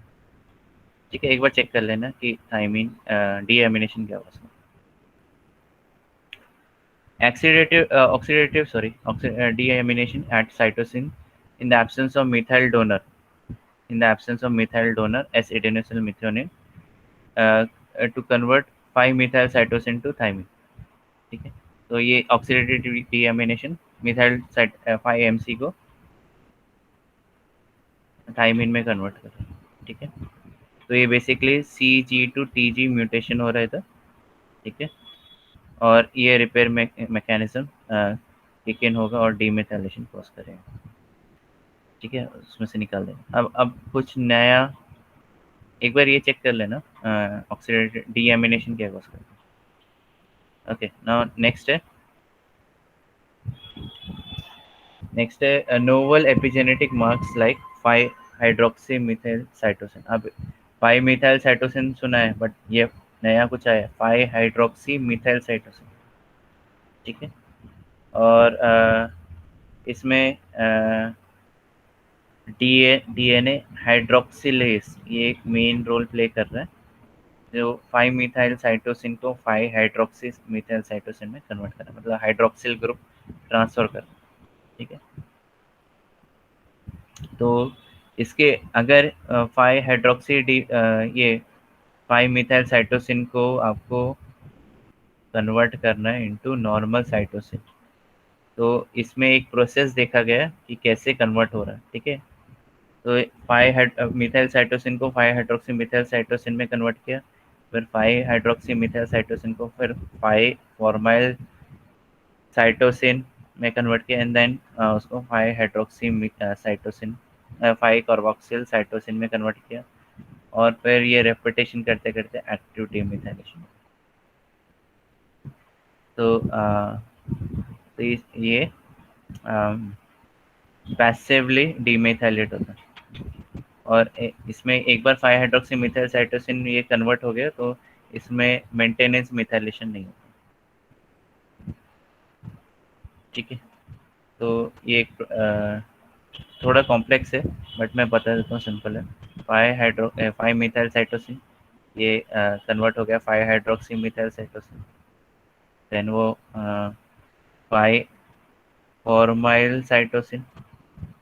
ठीक है। एक बार चेक कर लेना कि थाइमिन डीएमिनेशन क्या होगा उसमें। Deamination at cytosine in the absence of methyl donor, as adenosyl methionine, to convert 5-methyl cytosine to thymine, ठीक है। तो ये ऑक्सीडेटिव डीएमिनेशन मिथाइल 5-MC को थाइमिन में कन्वर्ट कर रहा है, ठीक है। तो ये basically CG to TG mutation हो रहा था, ठीक है। और ये रिपेयर मैकेनिज्म किक इन होगा और डीमेथाइलेशन कॉज करेगा, ठीक है, उसमें से निकाल देंगे। अब कुछ नया एक बार ये चेक कर लेना, ऑक्सीडेटिव डीएमिनेशन क्या कॉज करता है। ओके, नाउ नेक्स्ट है novel epigenetic marks like 5 hydroxy methyl cytosine. अब 5 मिथाइल साइटोसिन सुना है, बट ये नया कुछ आया, 5 हाइड्रोक्सी मिथाइल साइटोसिन, ठीक है। और इसमें डीएनए हाइड्रोक्सिलेज ये एक मेन रोल प्ले कर रहा है, जो 5 मिथाइल साइटोसिन को 5 हाइड्रोक्सी मिथाइल साइटोसिन में कन्वर्ट कर रहा है, मतलब हाइड्रोक्सिल ग्रुप ट्रांसफर कर रहा है, ठीक है। तो इसके अगर 5 हाइड्रोक्सी ये 5 मिथाइल साइटोसिन को आपको कन्वर्ट करना है इनटू नॉर्मल साइटोसिन, तो इसमें एक प्रोसेस देखा गया कि कैसे कन्वर्ट हो रहा है, ठीक है। तो 5 मिथाइल साइटोसिन को 5 हाइड्रोक्सी मिथाइल साइटोसिन में कन्वर्ट किया, फिर 5 हाइड्रोक्सी मिथाइल साइटोसिन को फिर 5 फॉर्माइल साइटोसिन में कन्वर्ट किया, एंड देन उसको 5 हाइड्रोक्सी साइटोसिन 5 कार्बोक्सिल साइटोसिन में कन्वर्ट किया, और फिर ये रेपिटेशन करते करते एक्टिव डीमिथाइलेशन। तो तो ये पैसिवली डीमेथाइलेट होता है, और इसमें एक बार 5 हाइड्रोक्सी मिथाइल साइटोसिन ये कन्वर्ट हो गया तो इसमें मेंटेनेंस मिथाइलेशन नहीं होता, ठीक है। तो ये एक थोड़ा कॉम्प्लेक्स है, बट मैं बता देता हूँ, सिंपल है। 5 मिथाइल साइटोसिन ये कन्वर्ट हो गया 5 हाइड्रोक्सी मिथाइल साइटोसिन, देन वो 5 फॉर्माइल साइटोसिन,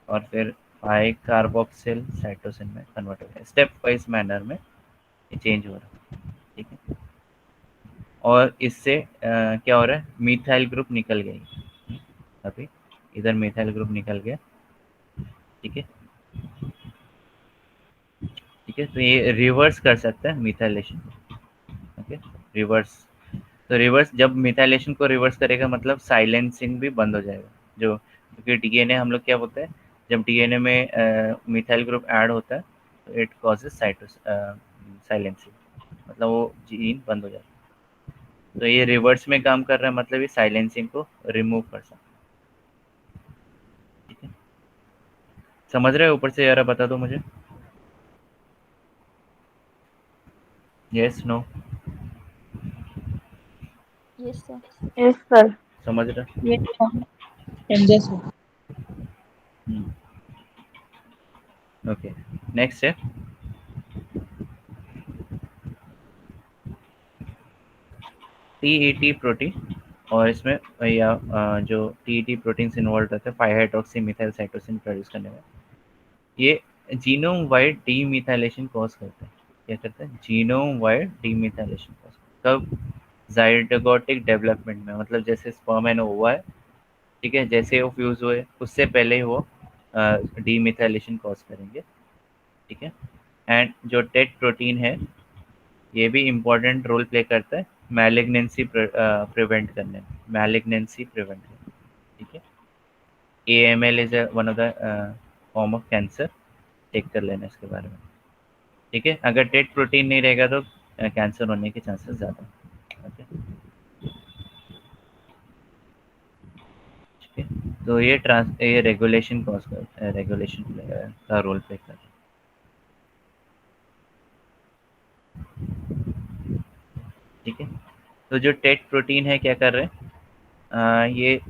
और फिर 5 कार्बोक्सिल साइटोसिन में कन्वर्ट हो गया, स्टेप वाइज मैनर में ये चेंज हो रहा है, ठीक है। और इससे क्या हो रहा है, मिथाइल ग्रुप निकल गई, अभी इधर मिथाइल ग्रुप निकल गया, ठीक है, ठीक है। तो ये रिवर्स कर सकता है मिथाइलेशन, ओके, रिवर्स। तो रिवर्स जब मिथाइलेशन को रिवर्स करेगा मतलब साइलेंसिंग भी बंद हो जाएगा, जो क्योंकि डीएनए हम लोग क्या बोलते हैं, जब डीएनए में मिथाइल ग्रुप ऐड होता है तो इट कॉजेज साइलेंसिंग, मतलब वो जीन बंद हो जाता है। तो ये रिवर्स में काम कर रहा है, मतलब ये साइलेंसिंग को रिमूव कर सकता है, ठीक है। समझ रहे हो ऊपर से, यार बता दो मुझे, yes no, Yes, sir. Yes, sir. समझ रहे Yes, sir. समझा सर। ओके। नेक्स्ट है टीईटी प्रोटीन, और इसमें या जो टीईटी प्रोटीन्स इन्वॉल्व रहते हैं 5 हाइड्रोक्सी मिथाइल साइटोसिन प्रोड्यूस करने में, ये जीनोम वाइड डीमिथाइलेशन कॉज करते हैं। क्या करते हैं, जीनोम वाइड डीमिथाइलेशन कॉज, कब, जाइगोटिक डेवलपमेंट में, मतलब जैसे स्पर्म एंड ओवा है, ठीक है, जैसे वो फ्यूज हुए उससे पहले ही वो डीमिथाइलेशन कॉज करेंगे, ठीक है। एंड जो टेट प्रोटीन है ये भी इम्पोर्टेंट रोल प्ले करता है मैलिग्नेंसी प्रिवेंट करने में, मैलिग्नेंसी प्रिवेंट करने, ठीक है। AML is one of the form of cancer, check कर लेना इसके बारे में, ठीक है। अगर टेट प्रोटीन नहीं रहेगा तो कैंसर होने के चांसेस ज़्यादा, ओके, ठीक है। तो ये रेगुलेशन कॉज कर रेगुलेशन का रोल प्ले कर रहा है, ठीक है। तो जो टेट प्रोटीन है क्या कर रहे हैं, ये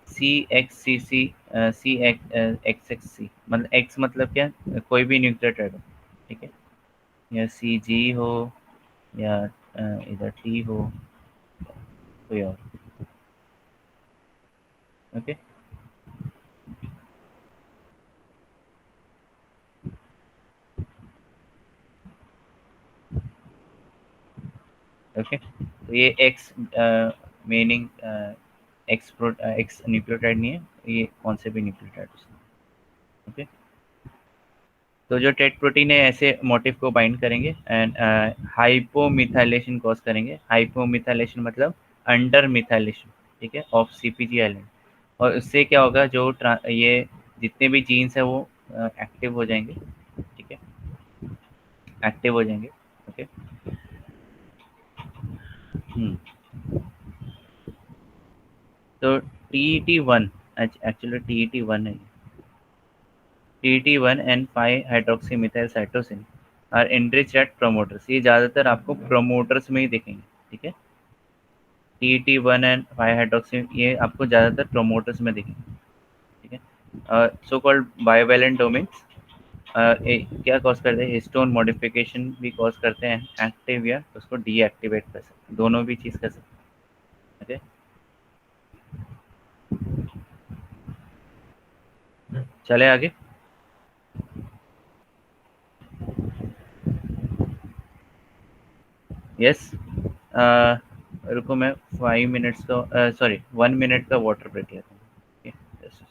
सी एक्स सी सी सी एक्स एक्स सी, मतलब एक्स मतलब क्या, कोई भी न्यूक्लियोटाइड हो, ठीक है, या सी जी हो या इधर टी हो, कोई और, ओके। ओके, तो ये एक्स मीनिंग एक्स न्यूक्लियोटाइड नहीं है, ये कौन से भी न्यूक्लियोटाइड, ओके। तो जो टेट प्रोटीन है ऐसे मोटिव को बाइंड करेंगे एंड हाइपोमिथाइलेशन कॉज करेंगे। हाइपोमिथाइलेशन मतलब अंडर मिथाइलेशन, ठीक है, ऑफ सीपीजी आइलैंड। और उससे क्या होगा, जो ये जितने भी जीन्स है वो एक्टिव हो जाएंगे, ठीक है, एक्टिव हो जाएंगे, ओके। तो TET1 एक्चुअली TET1 है, TET1 and 5-hydroxymethyl cytosine are enriched at promoters। ये ज़्यादातर आपको प्रोमोटर्स में ही दिखेंगे, ठीक है। TET1 एंड 5-hydroxy ये आपको ज़्यादातर प्रोमोटर्स में दिखेंगे, ठीक है। सो कॉल्ड बायोवैलेंट डोमेन्स क्या कॉज करते हैं, हिस्टोन मॉडिफिकेशन भी कॉज करते हैं, एक्टिव या उसको डीएक्टिवेट कर सकते हैं, दोनों भी चीज़ कर सकते हैं, ओके। चले आगे। यस, रुको मैं 5 मिनट्स का सॉरी 1 मिनट का वाटर ब्रेक लेता हूँ, okay? Just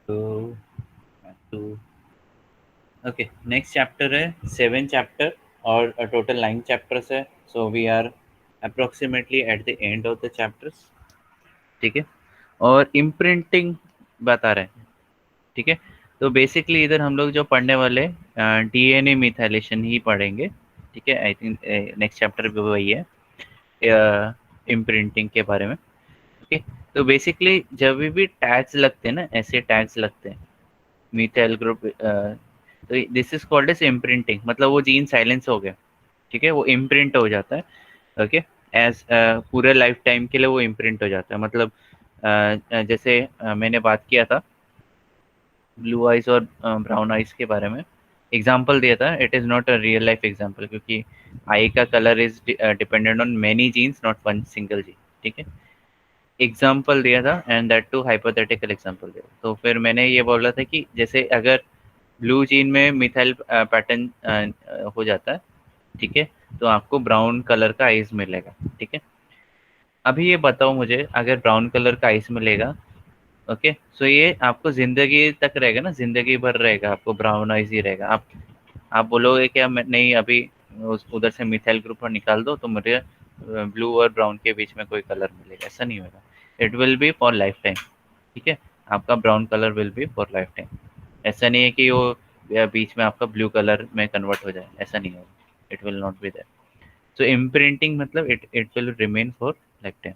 तो ओके, नेक्स्ट चैप्टर है 7 चैप्टर और टोटल 9 चैप्टर्स है। So we are approximately at the end of the chapters, ठीक है। और इम्प्रिंटिंग बता रहे हैं, ठीक है। तो बेसिकली इधर हम लोग जो पढ़ने वाले डीएनए मिथाइलेशन ही पढ़ेंगे, ठीक है। आई थिंक नेक्स्ट चैप्टर भी वही है, इम्प्रिंटिंग के बारे में, ओके। तो बेसिकली जब भी टैग्स लगते हैं ना, ऐसे टैग्स लगते हैं मिथाइल ग्रुप, तो this is called as imprinting, मतलब वो जीन साइलेंस हो गया, ठीक है, वो इम्प्रिंट हो जाता है, ओके। एज पूरे लाइफ टाइम के लिए वो इम्प्रिंट हो जाता है। मतलब जैसे मैंने बात किया था ब्लू आइज और ब्राउन आइज के बारे में, एग्जाम्पल दिया था, it is not a real life example, क्योंकि आई का colour is dependent on many genes, not one single gene, ठीक है। एग्जाम्पल दिया था and that too hypothetical example दिया, तो फिर मैंने ये बोला था कि जैसे अगर ब्लू जीन में मिथाइल पैटर्न हो जाता है, ठीक है, तो आपको ब्राउन कलर का आइज मिलेगा, ठीक है। अभी ये बताओ मुझे, अगर ब्राउन कलर का आइस मिलेगा, ओके, सो ये आपको जिंदगी तक रहेगा ना, जिंदगी भर रहेगा, आपको ब्राउन आइज ही रहेगा। आप बोलोगे क्या, मैं नहीं अभी उधर से मिथाइल ग्रुप और निकाल दो तो मुझे ब्लू और ब्राउन के बीच में कोई कलर मिलेगा, ऐसा नहीं होगा। It will B for life time, ठीक है। आपका brown colour will be for life time. ऐसा नहीं है कि वो बीच में आपका ब्लू कलर में कन्वर्ट हो जाए, ऐसा नहीं होगा, it will not be there. So imprinting मतलब it will remain for life time,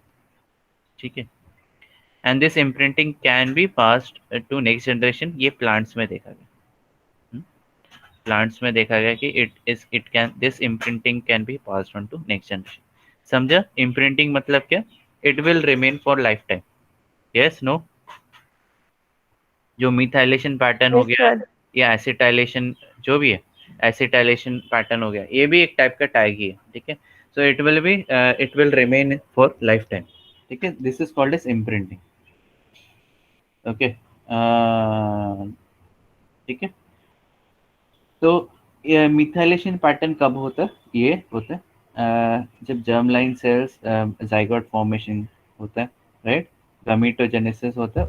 ठीक है। And this imprinting can be passed to next generation, ये प्लांट्स में देखा गया, प्लांट्स में देखा गया कि it can this imprinting can be passed on to next generation. समझा इम्प्रिंटिंग मतलब क्या? It will remain for life time, yes no. जो मिथाइलेशन पैटर्न हो Yes, गया sir. या एसिटाइलेशन, जो भी है, एसिटाइलेशन पैटर्न हो गया, ये भी एक टाइप का टैग ही है, ठीक है। So it will remain for life time, ठीक है। This is called as imprinting, okay, ठीक है। तो मिथाइलेशन पैटर्न कब होता है? ये होता है जब germ line cells zygote formation होता है, राइट, गमीटोजेनेसिस होता है,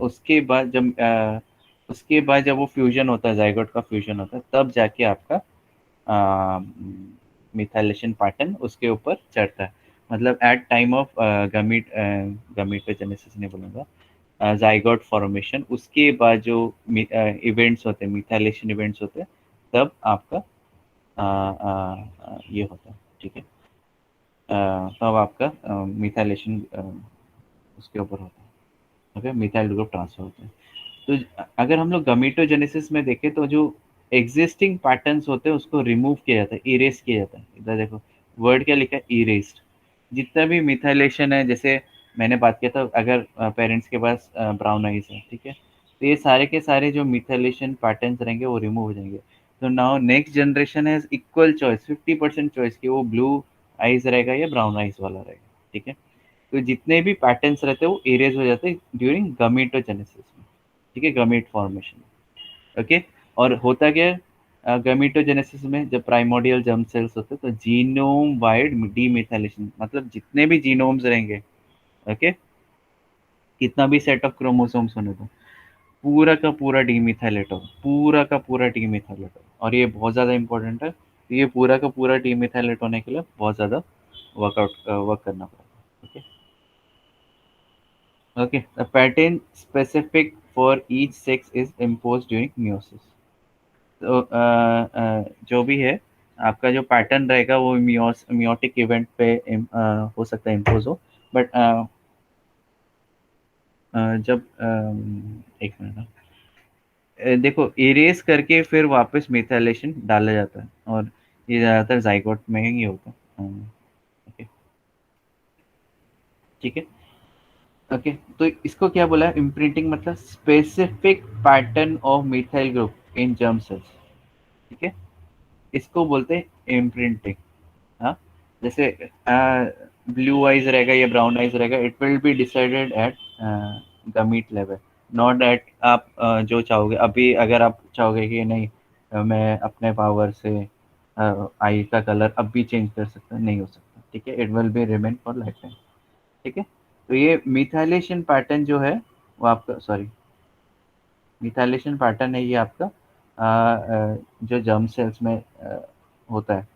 उसके बाद जब वो फ्यूजन होता है, जाइगोट का फ्यूजन होता है, तब जाके आपका मिथाइलेशन पैटर्न उसके ऊपर चढ़ता है। मतलब एट टाइम ऑफ गमीटोजेनेसिस नहीं बोलूँगा, जाइगोट फॉर्मेशन, उसके बाद जो इवेंट्स होते हैं, मिथाइलेशन इवेंट्स होते हैं, तब आपका ये होता है, ठीक है। तब आपका मिथाइलेशन उसके ऊपर होता है, ओके, मिथाइल ग्रुप ट्रांसफर होता है। तो अगर हम लोग गमीटोजेनेसिस में देखें तो जो एग्जिस्टिंग पैटर्न्स होते हैं उसको रिमूव किया जाता है, इरेज किया जाता है। इधर देखो वर्ड क्या लिखा है, इरेज्ड। जितना भी मिथाइलेशन है, जैसे मैंने बात किया था, अगर पेरेंट्स के पास ब्राउन आइज है, ठीक है, तो ये सारे के सारे जो मिथाइलेशन पैटर्न्स रहेंगे वो रिमूव हो जाएंगे। तो now next generation has equal choice, 50% choice कि वो ब्लू आइज रहेगा या ब्राउन आइज वाला रहेगा, ठीक है। तो जितने भी पैटर्न्स रहते हैं वो इरेज हो जाते हैं ड्यूरिंग गमीटोजेनेसिस में, ठीक है, गमीट फॉर्मेशन, ओके। और होता क्या है गमीटोजेनेसिस में, जब प्राइमोर्डियल जर्म सेल्स होते हैं तो जीनोम वाइड डीमिथाइलेशन, मतलब जितने भी जीनोम्स रहेंगे, ओके, कितना भी सेट ऑफ क्रोमोसोम्स होने दो, पूरा का पूरा डीमिथाइलेट हो, पूरा का पूरा डीमिथाइलेट हो। और ये बहुत ज़्यादा इंपॉर्टेंट है, तो ये पूरा का पूरा डीमिथाइलेट होने के लिए बहुत ज़्यादा वर्क करना पड़ेगा, okay. Okay, the pattern specific for each sex is imposed during meiosis. तो जो भी है आपका जो पैटर्न रहेगा वो मियोटिक इवेंट पे हो सकता है इम्पोज हो, बट जब एक मिनट देखो, इरेज करके फिर वापस मिथाइलेशन डाला जाता है, और ये ज़्यादातर जाइगोट में ही होता है, ओके, ठीक है। ओके, तो इसको क्या बोला है इम्प्रिंटिंग, मतलब specific pattern of methyl group in germ cells, ठीक है, इसको बोलते हैं इम्प्रिंटिंग। हाँ, जैसे ब्लू आइज रहेगा या ब्राउन आइज रहेगा, it will be decided at gamete level, not at आप जो चाहोगे। अभी अगर आप चाहोगे कि नहीं मैं अपने पावर से आई का कलर अब भी चेंज कर सकता, नहीं हो सकता, ठीक है, it will be remain for life time, ठीक है। तो ये मिथाइलेशन पैटर्न जो है वो आपका, सॉरी, मिथाइलेशन पैटर्न है ये आपका जो जर्म सेल्स में होता है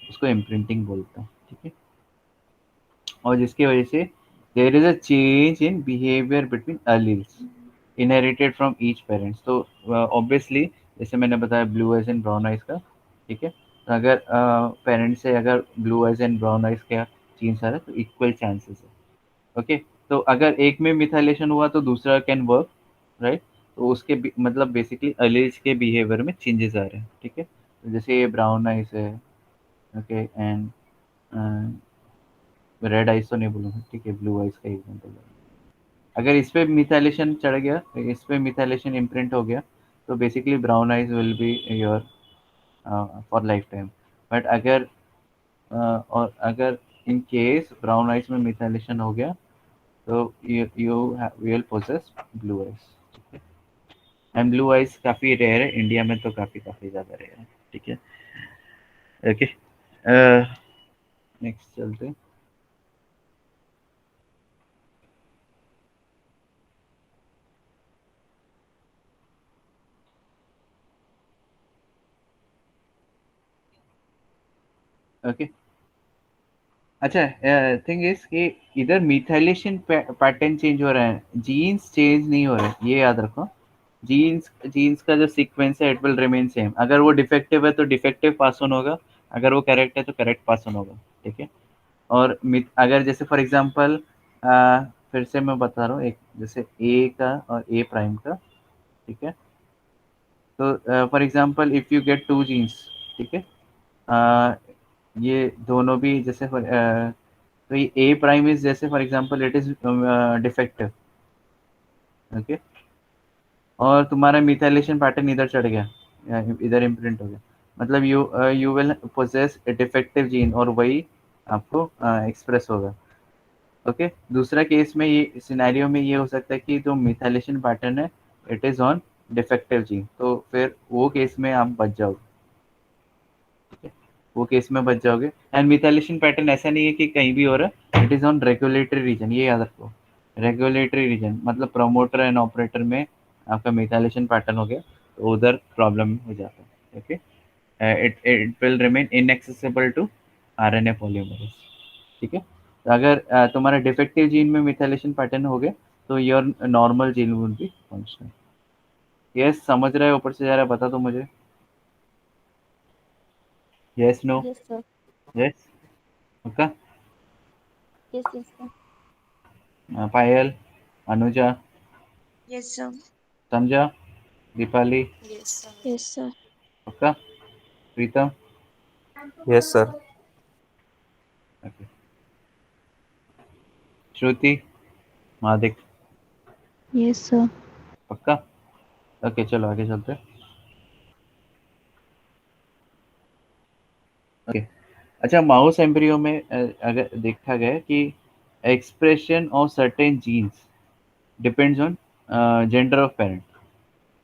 उसको इम्प्रिंटिंग बोलते हैं, ठीक है। और जिसकी वजह से there is a change in behaviour between alleles inherited from each parents. तो ऑब्वियसली जैसे मैंने बताया blue eyes and brown eyes का, ठीक है, तो अगर पेरेंट्स से अगर blue eyes and brown eyes का जीन्स आ रहा है तो इक्वल चांसेस है, ओके। तो अगर एक में मिथाइलेशन हुआ तो दूसरा कैन वर्क, राइट। तो उसके मतलब बेसिकली अलील्स के बिहेवियर में चेंजेस आ रहे हैं, ठीक है। तो जैसे ये ब्राउन आइज है, ओके, एंड रेड आइज तो नहीं बोलूँगा, ठीक है, ब्लू आइज का एग्जाम्पल है। अगर इस पे मिथाइलेशन चढ़ गया, इस पे मिथाइलेशन इम्प्रिंट हो गया, तो basically brown eyes will be your for life time. But अगर और अगर इन केस ब्राउन आइज में मिथाइलेशन हो गया तो you will possess blue eyes, ठीक है। एंड ब्लू आइज काफ़ी रेयर है इंडिया में, तो काफ़ी ज़्यादा रेयर है, ठीक है, ओके। नेक्स्ट चलते हैं। ओके, अच्छा, थिंग इज कि इधर मिथाइलेशन पैटर्न चेंज हो रहा है, जीन्स चेंज नहीं हो रहे, ये याद रखो। जीन्स जीन्स का जो सीक्वेंस है इट विल रिमेन सेम। अगर वो डिफेक्टिव है तो डिफेक्टिव पास ऑन होगा, अगर वो करेक्ट है तो करेक्ट पास ऑन होगा। ठीक है। और अगर जैसे फॉर एग्जांपल फिर से मैं बता रहा हूँ, एक जैसे ए का और ए प्राइम का। ठीक है। तो for example if you get two genes, ठीक है, ये दोनों भी जैसे तो ये ए प्राइम इज जैसे for example it is defective. Okay. और तुम्हारा मिथाइलेशन पैटर्न इधर चढ़ गया या इधर इम्प्रिंट हो गया, मतलब you will poses A defective gene और वही आपको एक्सप्रेस होगा। ओके। दूसरा केस में ये सिनेरियो में ये हो सकता है कि जो मिथाइलेशन पैटर्न है it is on defective gene, तो फिर वो केस में आप बच जाओगे। ठीक है। वो केस में बच जाओगे। एंड मिथाइलेशन पैटर्न ऐसा नहीं है कि कहीं भी हो रहा है, it is on regulatory region, ये याद रखो। रेगुलेटरी रीजन मतलब प्रमोटर एंड ऑपरेटर में आपका मिथाइलेशन पैटर्न हो गया तो उधर प्रॉब्लम हो जाता है। Okay. It will remain inaccessible to RNA polymerase. ठीक है। तो अगर तुम्हारा डिफेक्टिव जीन में मिथाइलेशन पैटर्न हो गया तो your normal gene will be functional. Yes, समझ रहे हो? ऊपर से जा रहा है, बता दो मुझे। Yes, no? Yes, sir. Yes, पक्का? Yes, yes, sir. Payal, Anuja, Yes, sir. समझा? Deepali, Yes, sir. Yes, sir. पक्का? Pritam? Yes, sir. Okay. Shruti, Madik, Yes, sir. पक्का? ओके, चलो आगे चलते हैं। ओके। अच्छा, माउस एम्ब्रियो में अगर देखा गया कि expression of certain jeans depends on gender of parent.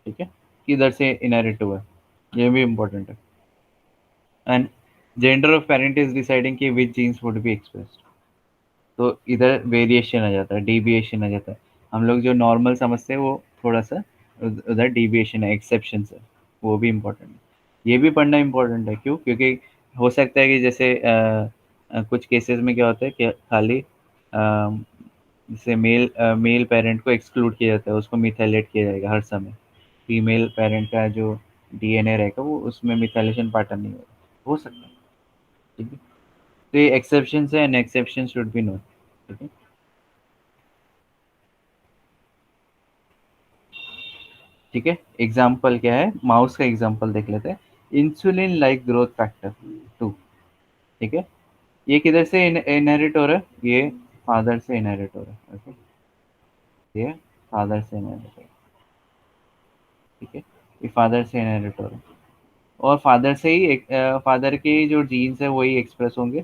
ठीक है। किधर से इनहेरिट हुआ है, ये भी इम्पोर्टेंट है। And gender of parent is deciding कि विच जीन्स वुड बी एक्सप्रेस्ड। तो इधर वेरिएशन आ जाता है, डेविएशन आ जाता है। हम लोग जो नॉर्मल समझते हैं वो थोड़ा सा उधर डेविएशन है, एक्सेप्शन है, वो भी इम्पोर्टेंट है। ये भी पढ़ना इम्पोर्टेंट है। क्यों? क्योंकि हो सकता है कि जैसे कुछ केसेस में क्या होता है कि खाली जैसे मेल पेरेंट को एक्सक्लूड किया जाता है, उसको मिथाइलेट किया जाएगा हर समय। फीमेल पेरेंट का जो डीएनए रहेगा वो उसमें मिथाइलेशन पैटर्न नहीं होगा, हो सकता है। ठीक है। तो ये एक्सेप्शन है and exception should be known. ठीक है। ठीक है। एग्जाम्पल क्या है, माउस का एग्जाम्पल देख लेते हैं। Insulin like growth factor 2। ठीक है। ये किधर से इनहेरिट हो रहा है? ये फादर से इनहेरिट हो रहा है। ओके। ये फादर से इनहेरिट हो रहा है। ठीक है। ये फादर से इनहेरिट हो रहा है और फादर से ही फादर के जो जीन्स है वही एक्सप्रेस होंगे।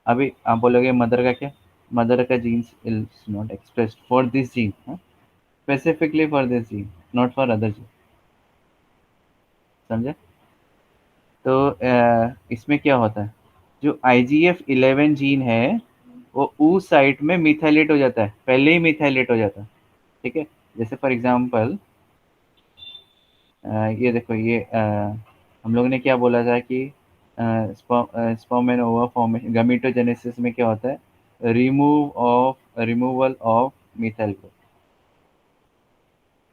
अभी आप बोलोगे मदर का क्या? मदर का genes is not expressed for this gene, specifically for this gene, not for other gene. समझे? तो इसमें क्या होता है, जो IGF-11 जीन है वो उस साइट में मिथाइलेट हो जाता है, पहले ही मिथाइलेट हो जाता है। ठीक है। जैसे फॉर एग्जांपल ये देखो, ये हम लोग ने क्या बोला था कि स्पर्म एंड ओवा फॉर्मेशन गमीटोजेनेसिस में क्या होता है, रिमूवल ऑफ मिथाइल ग्रुप।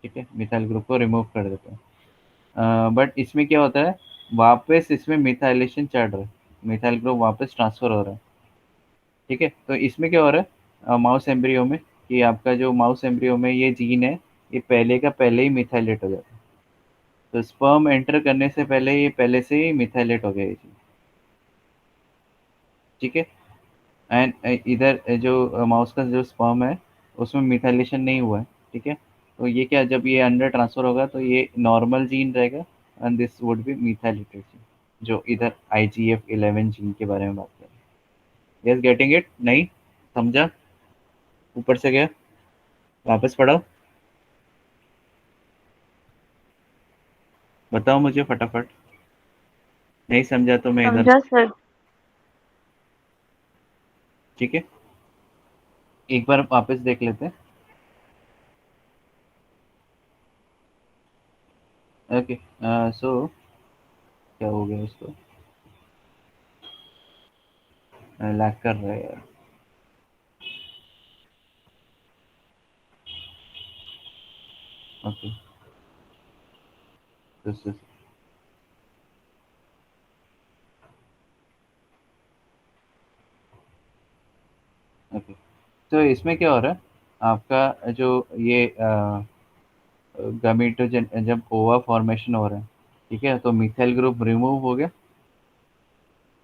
ठीक है। मिथाइल ग्रुप को रिमूव कर देते हैं। बट इसमें क्या होता है, वापस इसमें मिथाइलेशन चढ़ रहा है, मिथाइल ग्रुप वापस ट्रांसफर हो रहा है। ठीक है। तो इसमें क्या हो रहा है माउस एम्ब्रियो में, कि आपका जो माउस एम्ब्रियो में ये जीन है ये पहले का पहले ही मिथाइलेट हो जाता है। तो स्पर्म एंटर करने से पहले ये पहले से ही मिथाइलेट हो गया ये जीन। ठीक है। एंड इधर जो माउस का जो स्पर्म है उसमें मिथाइलेशन नहीं हुआ है। ठीक है। तो ये क्या, जब ये अंडर ट्रांसफर होगा तो ये नॉर्मल जीन रहेगा and this would be methylated gene, जो इधर IGF-11 जीन के बारे में बात कर रहे हैं। Yes, getting it? नहीं समझा? ऊपर से गया, वापस पढ़ाओ, बताओ मुझे फटाफट। नहीं समझा तो मैं इधर। समझा सर। ठीक है। एक बार वापस देख लेते हैं। ओके। सो क्या हो गया इसको, लैग कर रहा है यार। ओके। This is okay. तो इसमें क्या हो रहा है, आपका जो ये गमीटोजन जब ओवा फॉर्मेशन हो रहा है, ठीक है, तो मिथाइल ग्रुप रिमूव हो गया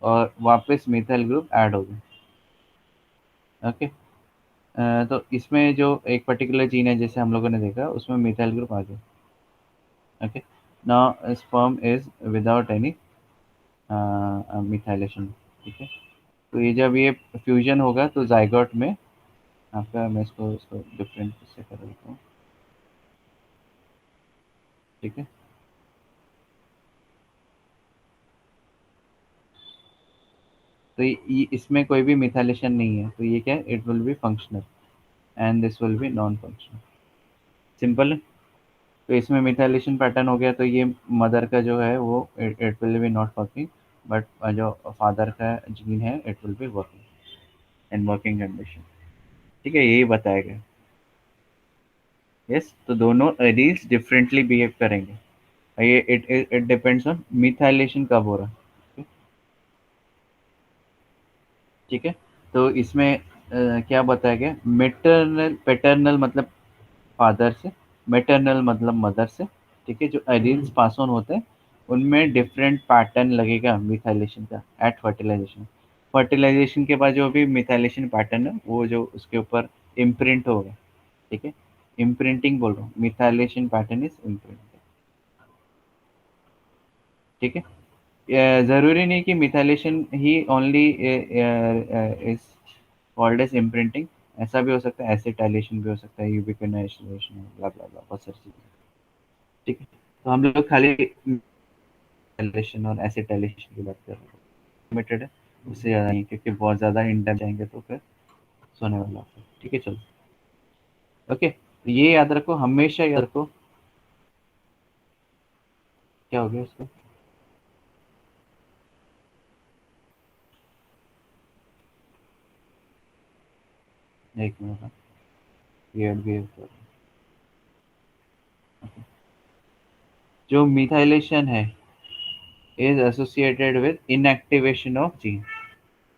और वापस मिथाइल ग्रुप ऐड हो गया। ओके। तो इसमें जो एक पर्टिकुलर जीन है जैसे हम लोगों ने देखा, उसमें मिथाइल ग्रुप आ गया। Okay. Now sperm is without any methylation. ठीक है। तो ये जब ये फ्यूजन होगा तो जाइगोट में आपका, मैं इसको डिफरेंट से कर देता हूँ। ठीक है। तो इसमें कोई भी मिथाइलेशन नहीं है, तो ये क्या है, it will be functional and this will B non functional. Simple है। तो इसमें मिथाइलेशन पैटर्न हो गया, तो ये मदर का जो है वो it will B not working, but जो फादर का जीन है it will be working in working condition. ठीक है, यही बताया गया। यस, तो दोनों एलील्स डिफरेंटली बिहेव करेंगे। ये it it depends on methylation कब हो रहा है। ठीक है। तो इसमें क्या बताया गया, मेटरनल पैटर्नल मतलब फादर से, मैटरनल मतलब मदर से। ठीक है, जो एलील्स पास ऑन होते हैं उनमें डिफरेंट पैटर्न लगेगा मिथाइलेशन का एट फर्टिलाइजेशन। फर्टिलाइजेशन के बाद जो भी मिथाइलेशन पैटर्न है वो जो उसके ऊपर इम्प्रिंट होगा। ठीक है, इम्प्रिंटिंग बोल रहा हूँ, मिथाइलेशन पैटर्न इज इम्प्रिंटिंग। ठीक है। ज़रूरी नहीं कि मिथाइलेशन ही only is called as imprinting. ऐसा भी हो सकता है, एसिटाइलेशन भी हो सकता है, यूबिक्विनाइजेशन, ब्ला ब्ला ब्ला, बहुत सारी चीज़ें। ठीक है। तो हम लोग खाली मिथाइलेशन और एसिटाइलेशन की बात कर रहे हैं, लिमिटेड है, उससे ज़्यादा नहीं, क्योंकि बहुत ज़्यादा इन डेप्थ जाएंगे तो फिर सोने वाला होता है। ठीक है, चलो। ओके, तो ये याद रखो, हमेशा याद रखो। क्या हो गया इसको? एक मिनट, हाँ, weird behave कर रहा है। जो मिथाइलेशन है is associated with inactivation of gene.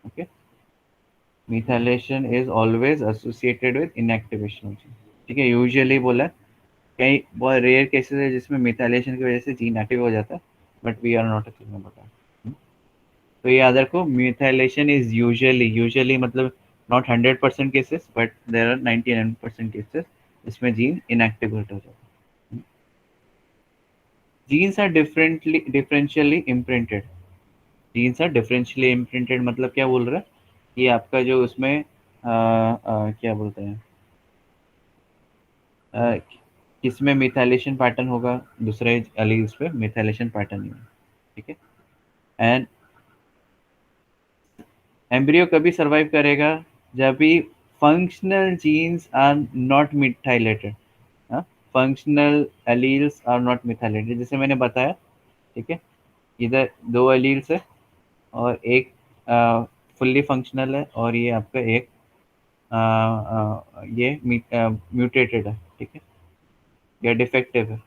Okay, methylation is always associated with inactivation of gene. ठीक है, यूजुअली बोला है, कई बहुत रेयर केसेस है जिसमें मिथाइलेशन की वजह से जीन एक्टिव हो जाता है, but we are not talking about that. तो ये याद रखो, मिथाइलेशन इज यूजुअली, यूजुअली मतलब not 100% cases, but there are 99% cases इसमें जीन इनएक्टिव हो जाता है। Genes are differently differentially imprinted. Genes are differentially imprinted मतलब क्या बोल रहा है कि आपका जो उसमें क्या बोलते हैं, अ, किसमें मिथाइलेशन पैटर्न होगा, दूसरे एलील्स पे मिथाइलेशन पैटर्न नहीं है। ठीक है। एंड एम्ब्रियो कभी सरवाइव करेगा जब भी functional genes are not methylated. Functional alleles are not methylated, जैसे मैंने बताया। ठीक है, इधर दो एलील्स है और एक फुल्ली फंक्शनल है और ये आपका एक ये म्यूटेटेड है। ठीक है, या डिफेक्टिव है।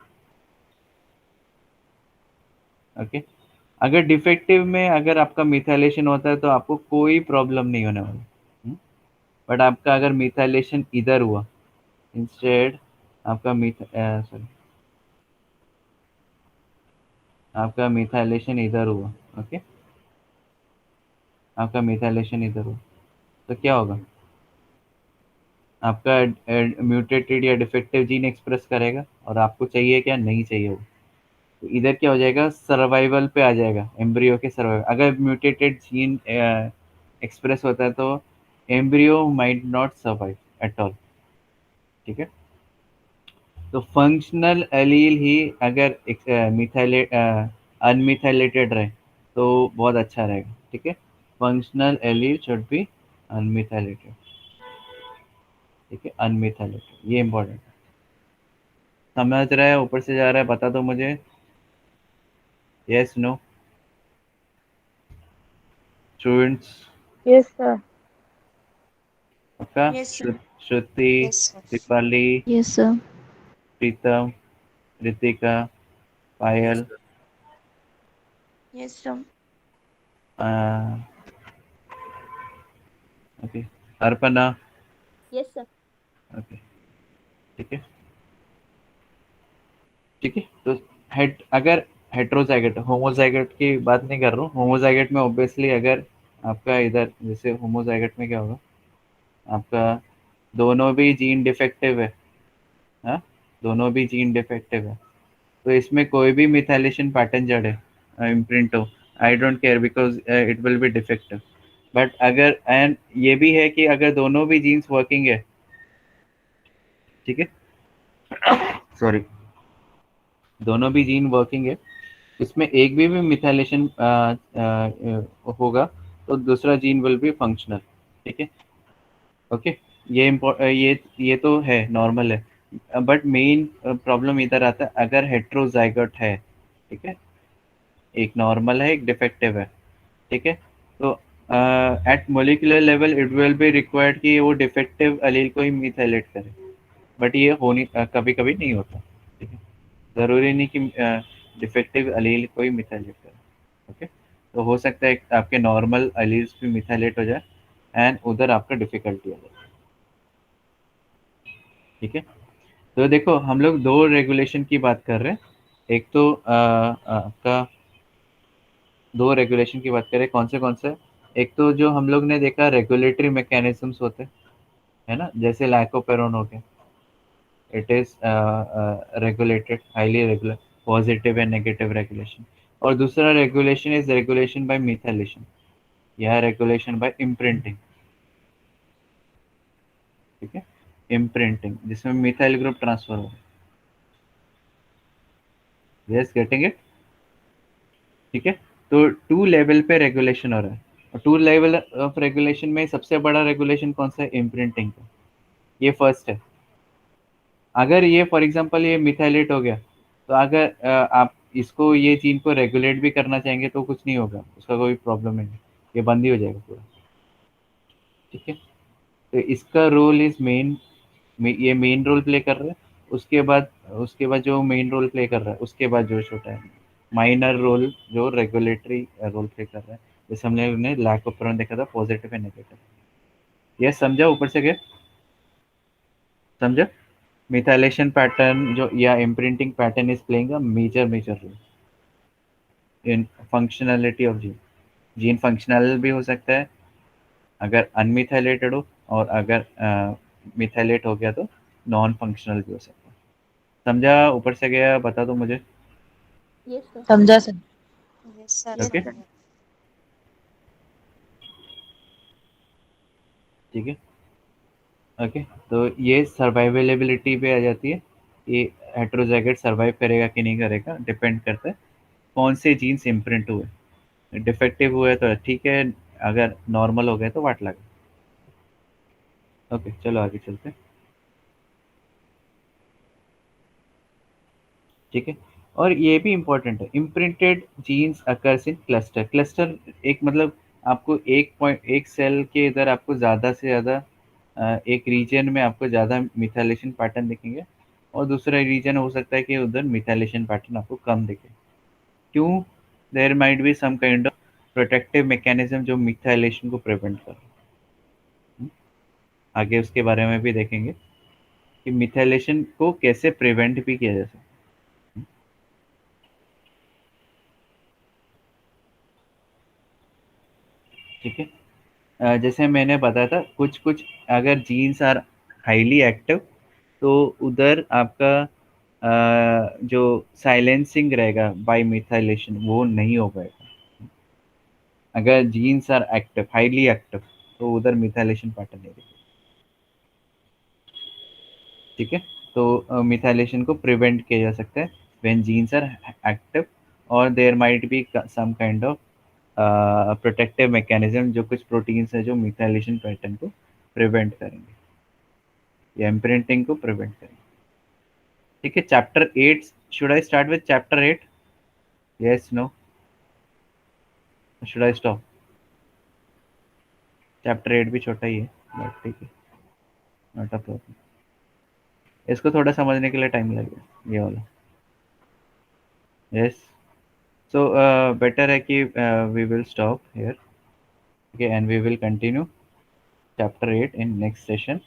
ओके। अगर डिफेक्टिव में अगर आपका मिथाइलेशन होता है तो आपको कोई प्रॉब्लम नहीं होने वाला। बट आपका अगर मिथाइलेशन इधर हुआ, इंस्टेड आपका सॉरी, आपका मिथाइलेशन इधर हुआ। ओके, आपका मिथाइलेशन इधर हुआ तो क्या होगा, आपका म्यूटेटेड या डिफेक्टिव जीन एक्सप्रेस करेगा और आपको चाहिए क्या, नहीं चाहिए वो। तो इधर क्या हो जाएगा, सर्वाइवल पे आ जाएगा, एम्ब्रियो के सर्वाइवल। अगर म्यूटेटेड जीन एक्सप्रेस होता है तो embryo might not survive at all. ठीक है। तो फंक्शनल एलील ही अगर मिथाइलेट अनमिथाइलेटेड रहे तो बहुत अच्छा रहेगा। ठीक है, functional allele should be unmethylated. ठीक है, अनमिथाइलेटेड, ये इंपॉर्टेंट। समझ रहा है, ऊपर से जा रहा है, बता दो मुझे, yes no students. Yes, sir. पक्का? Yes, sir. Shruti, Yes, sir. Deepali, Yes, sir. Pritam, Ritika, Payal, Yes, sir. Okay, Arpana, Yes, sir. Okay, ठीक है, ठीक है। तो अगर हेट्रोजाइगट, होमोजाइगट की बात नहीं कर रहा हूँ। होमोजाइगट में ऑब्वियसली अगर आपका इधर जैसे होमोजाइगट में क्या होगा, आपका दोनों भी जीन डिफेक्टिव है, हाँ, दोनों भी जीन डिफेक्टिव है, तो इसमें कोई भी मिथाइलेशन पैटर्न जड़ है इम्प्रिंट हो, I don't care because it will be defective. But अगर एंड ये भी है कि अगर दोनों भी जीन्स वर्किंग है, ठीक है, सॉरी, दोनों भी जीन वर्किंग है, इसमें एक भी मिथाइलेशन होगा तो दूसरा जीन विल बी फंक्शनल, ठीक है, ओके। ये तो है, नॉर्मल है। बट मेन प्रॉब्लम इधर आता है अगर हेट्रोजाइगट है, ठीक है, एक नॉर्मल है एक डिफेक्टिव है, ठीक है। तो at molecular level it will be required कि वो डिफेक्टिव अलील को ही मिथाइलेट करे, बट ये होनी कभी कभी नहीं होता, ठीक है। ज़रूरी नहीं कि डिफेक्टिव अलील को ही मिथाइलेट करे, ओके। तो हो सकता है आपके नॉर्मल अलील्स भी मिथाइलेट हो जाए एंड उधर आपका डिफिकल्टी आ जाए, ठीक है। तो देखो हम लोग दो रेगुलेशन की बात कर रहे हैं। एक तो आपका दो रेगुलेशन की बात करें, कौन से, एक तो जो हम लोग ने देखा रेगुलेटरी मैकेनिज्म्स होते हैं, है ना, जैसे लैकोपेरोन हो गया, it is regulated, highly regular, positive and negative regulation. और दूसरा regulation is regulation bye methylation या रेगुलेशन बाय इम्प्रिंटिंग, ठीक है, इम्प्रिंटिंग जिसमें मिथाइल ग्रुप ट्रांसफर हो, यस, गेटिंग इट, ठीक है। तो टू लेवल पे रेगुलेशन हो रहा है, और टू लेवल ऑफ रेगुलेशन में सबसे बड़ा रेगुलेशन कौन सा है, इम्प्रिंटिंग का, ये फर्स्ट है। अगर ये फॉर एग्जांपल ये मिथाइलेट हो गया, तो अगर आप इसको ये जीन को रेगुलेट भी करना चाहेंगे तो कुछ नहीं होगा, उसका कोई प्रॉब्लम नहीं, ये बंद ही हो जाएगा पूरा, ठीक है। तो इसका रोल इज मेन, ये मेन रोल प्ले कर रहा है। उसके बाद जो मेन रोल प्ले कर रहा है, उसके बाद जो छोटा है माइनर रोल जो रेगुलेटरी रोल प्ले कर रहा है, जैसे हमने लैक ऑफ देखा था, पॉजिटिव एंड नेगेटिव, ये समझा ऊपर से क्या, समझा। मिथाइलेशन पैटर्न जो या imprinting pattern is playing a major role in functionality of gene. Gene functional भी हो सकता है अगर अनमिथाइलेटेड हो, और अगर मिथाइलेट हो गया तो नॉन फंक्शनल भी हो सकता है। समझा ऊपर से गया, बता दो मुझे, Yes, sir. समझा sir. Yes, sir. Yes, okay, sir. ठीक है, ओके। तो ये सर्वाइवेलेबिलिटी पे आ जाती है, ये हेट्रोजाइगोट सर्वाइव करेगा कि नहीं करेगा डिपेंड करता है कौन से जीन्स इम्प्रिंट हुए। डिफेक्टिव हुए तो ठीक है, अगर नॉर्मल हो गए तो वाट लगे, ओके। चलो आगे चलते हैं, ठीक है। और ये भी इम्पोर्टेंट है, imprinted genes occurs in cluster. Cluster एक मतलब आपको एक सेल के इधर आपको ज़्यादा से ज़्यादा एक रीजन में आपको ज़्यादा मिथाइलेशन पैटर्न दिखेंगे, और दूसरा रीजन हो सकता है कि उधर मिथाइलेशन पैटर्न आपको कम दिखे। क्यों, there might be some kind of protective mechanism जो मिथाइलेशन को प्रिवेंट कर, आगे उसके बारे में भी देखेंगे कि मिथाइलेशन को कैसे प्रिवेंट भी किया जा सकता है, ठीक है। जैसे मैंने बताया था कुछ कुछ अगर जीन्स आर हाईली एक्टिव, तो उधर आपका जो साइलेंसिंग रहेगा बाय मिथाइलेशन वो नहीं हो पाएगा। अगर genes are active, highly active, तो उधर मिथाइलेशन पैटर्न नहीं रहेगा, ठीक है। तो मिथाइलेशन को प्रिवेंट किया जा सकता है व्हेन जीन्स आर एक्टिव, और there might be some kind of protective mechanism, जो कुछ प्रोटीन्स है जो मिथाइलेशन पैटर्न को प्रिवेंट करेंगे या इम्प्रिंटिंग को प्रिवेंट करेंगे, ठीक है। Chapter 8, should I start with chapter 8, yes, no, should I stop? Chapter 8 भी छोटा ही है, बट ठीक है, नॉट अ प्रॉब्लम। इसको थोड़ा समझने के लिए टाइम लगेगा, ये वाला, Yes. So better है कि we will stop here. Okay, and we will continue chapter 8 in next session.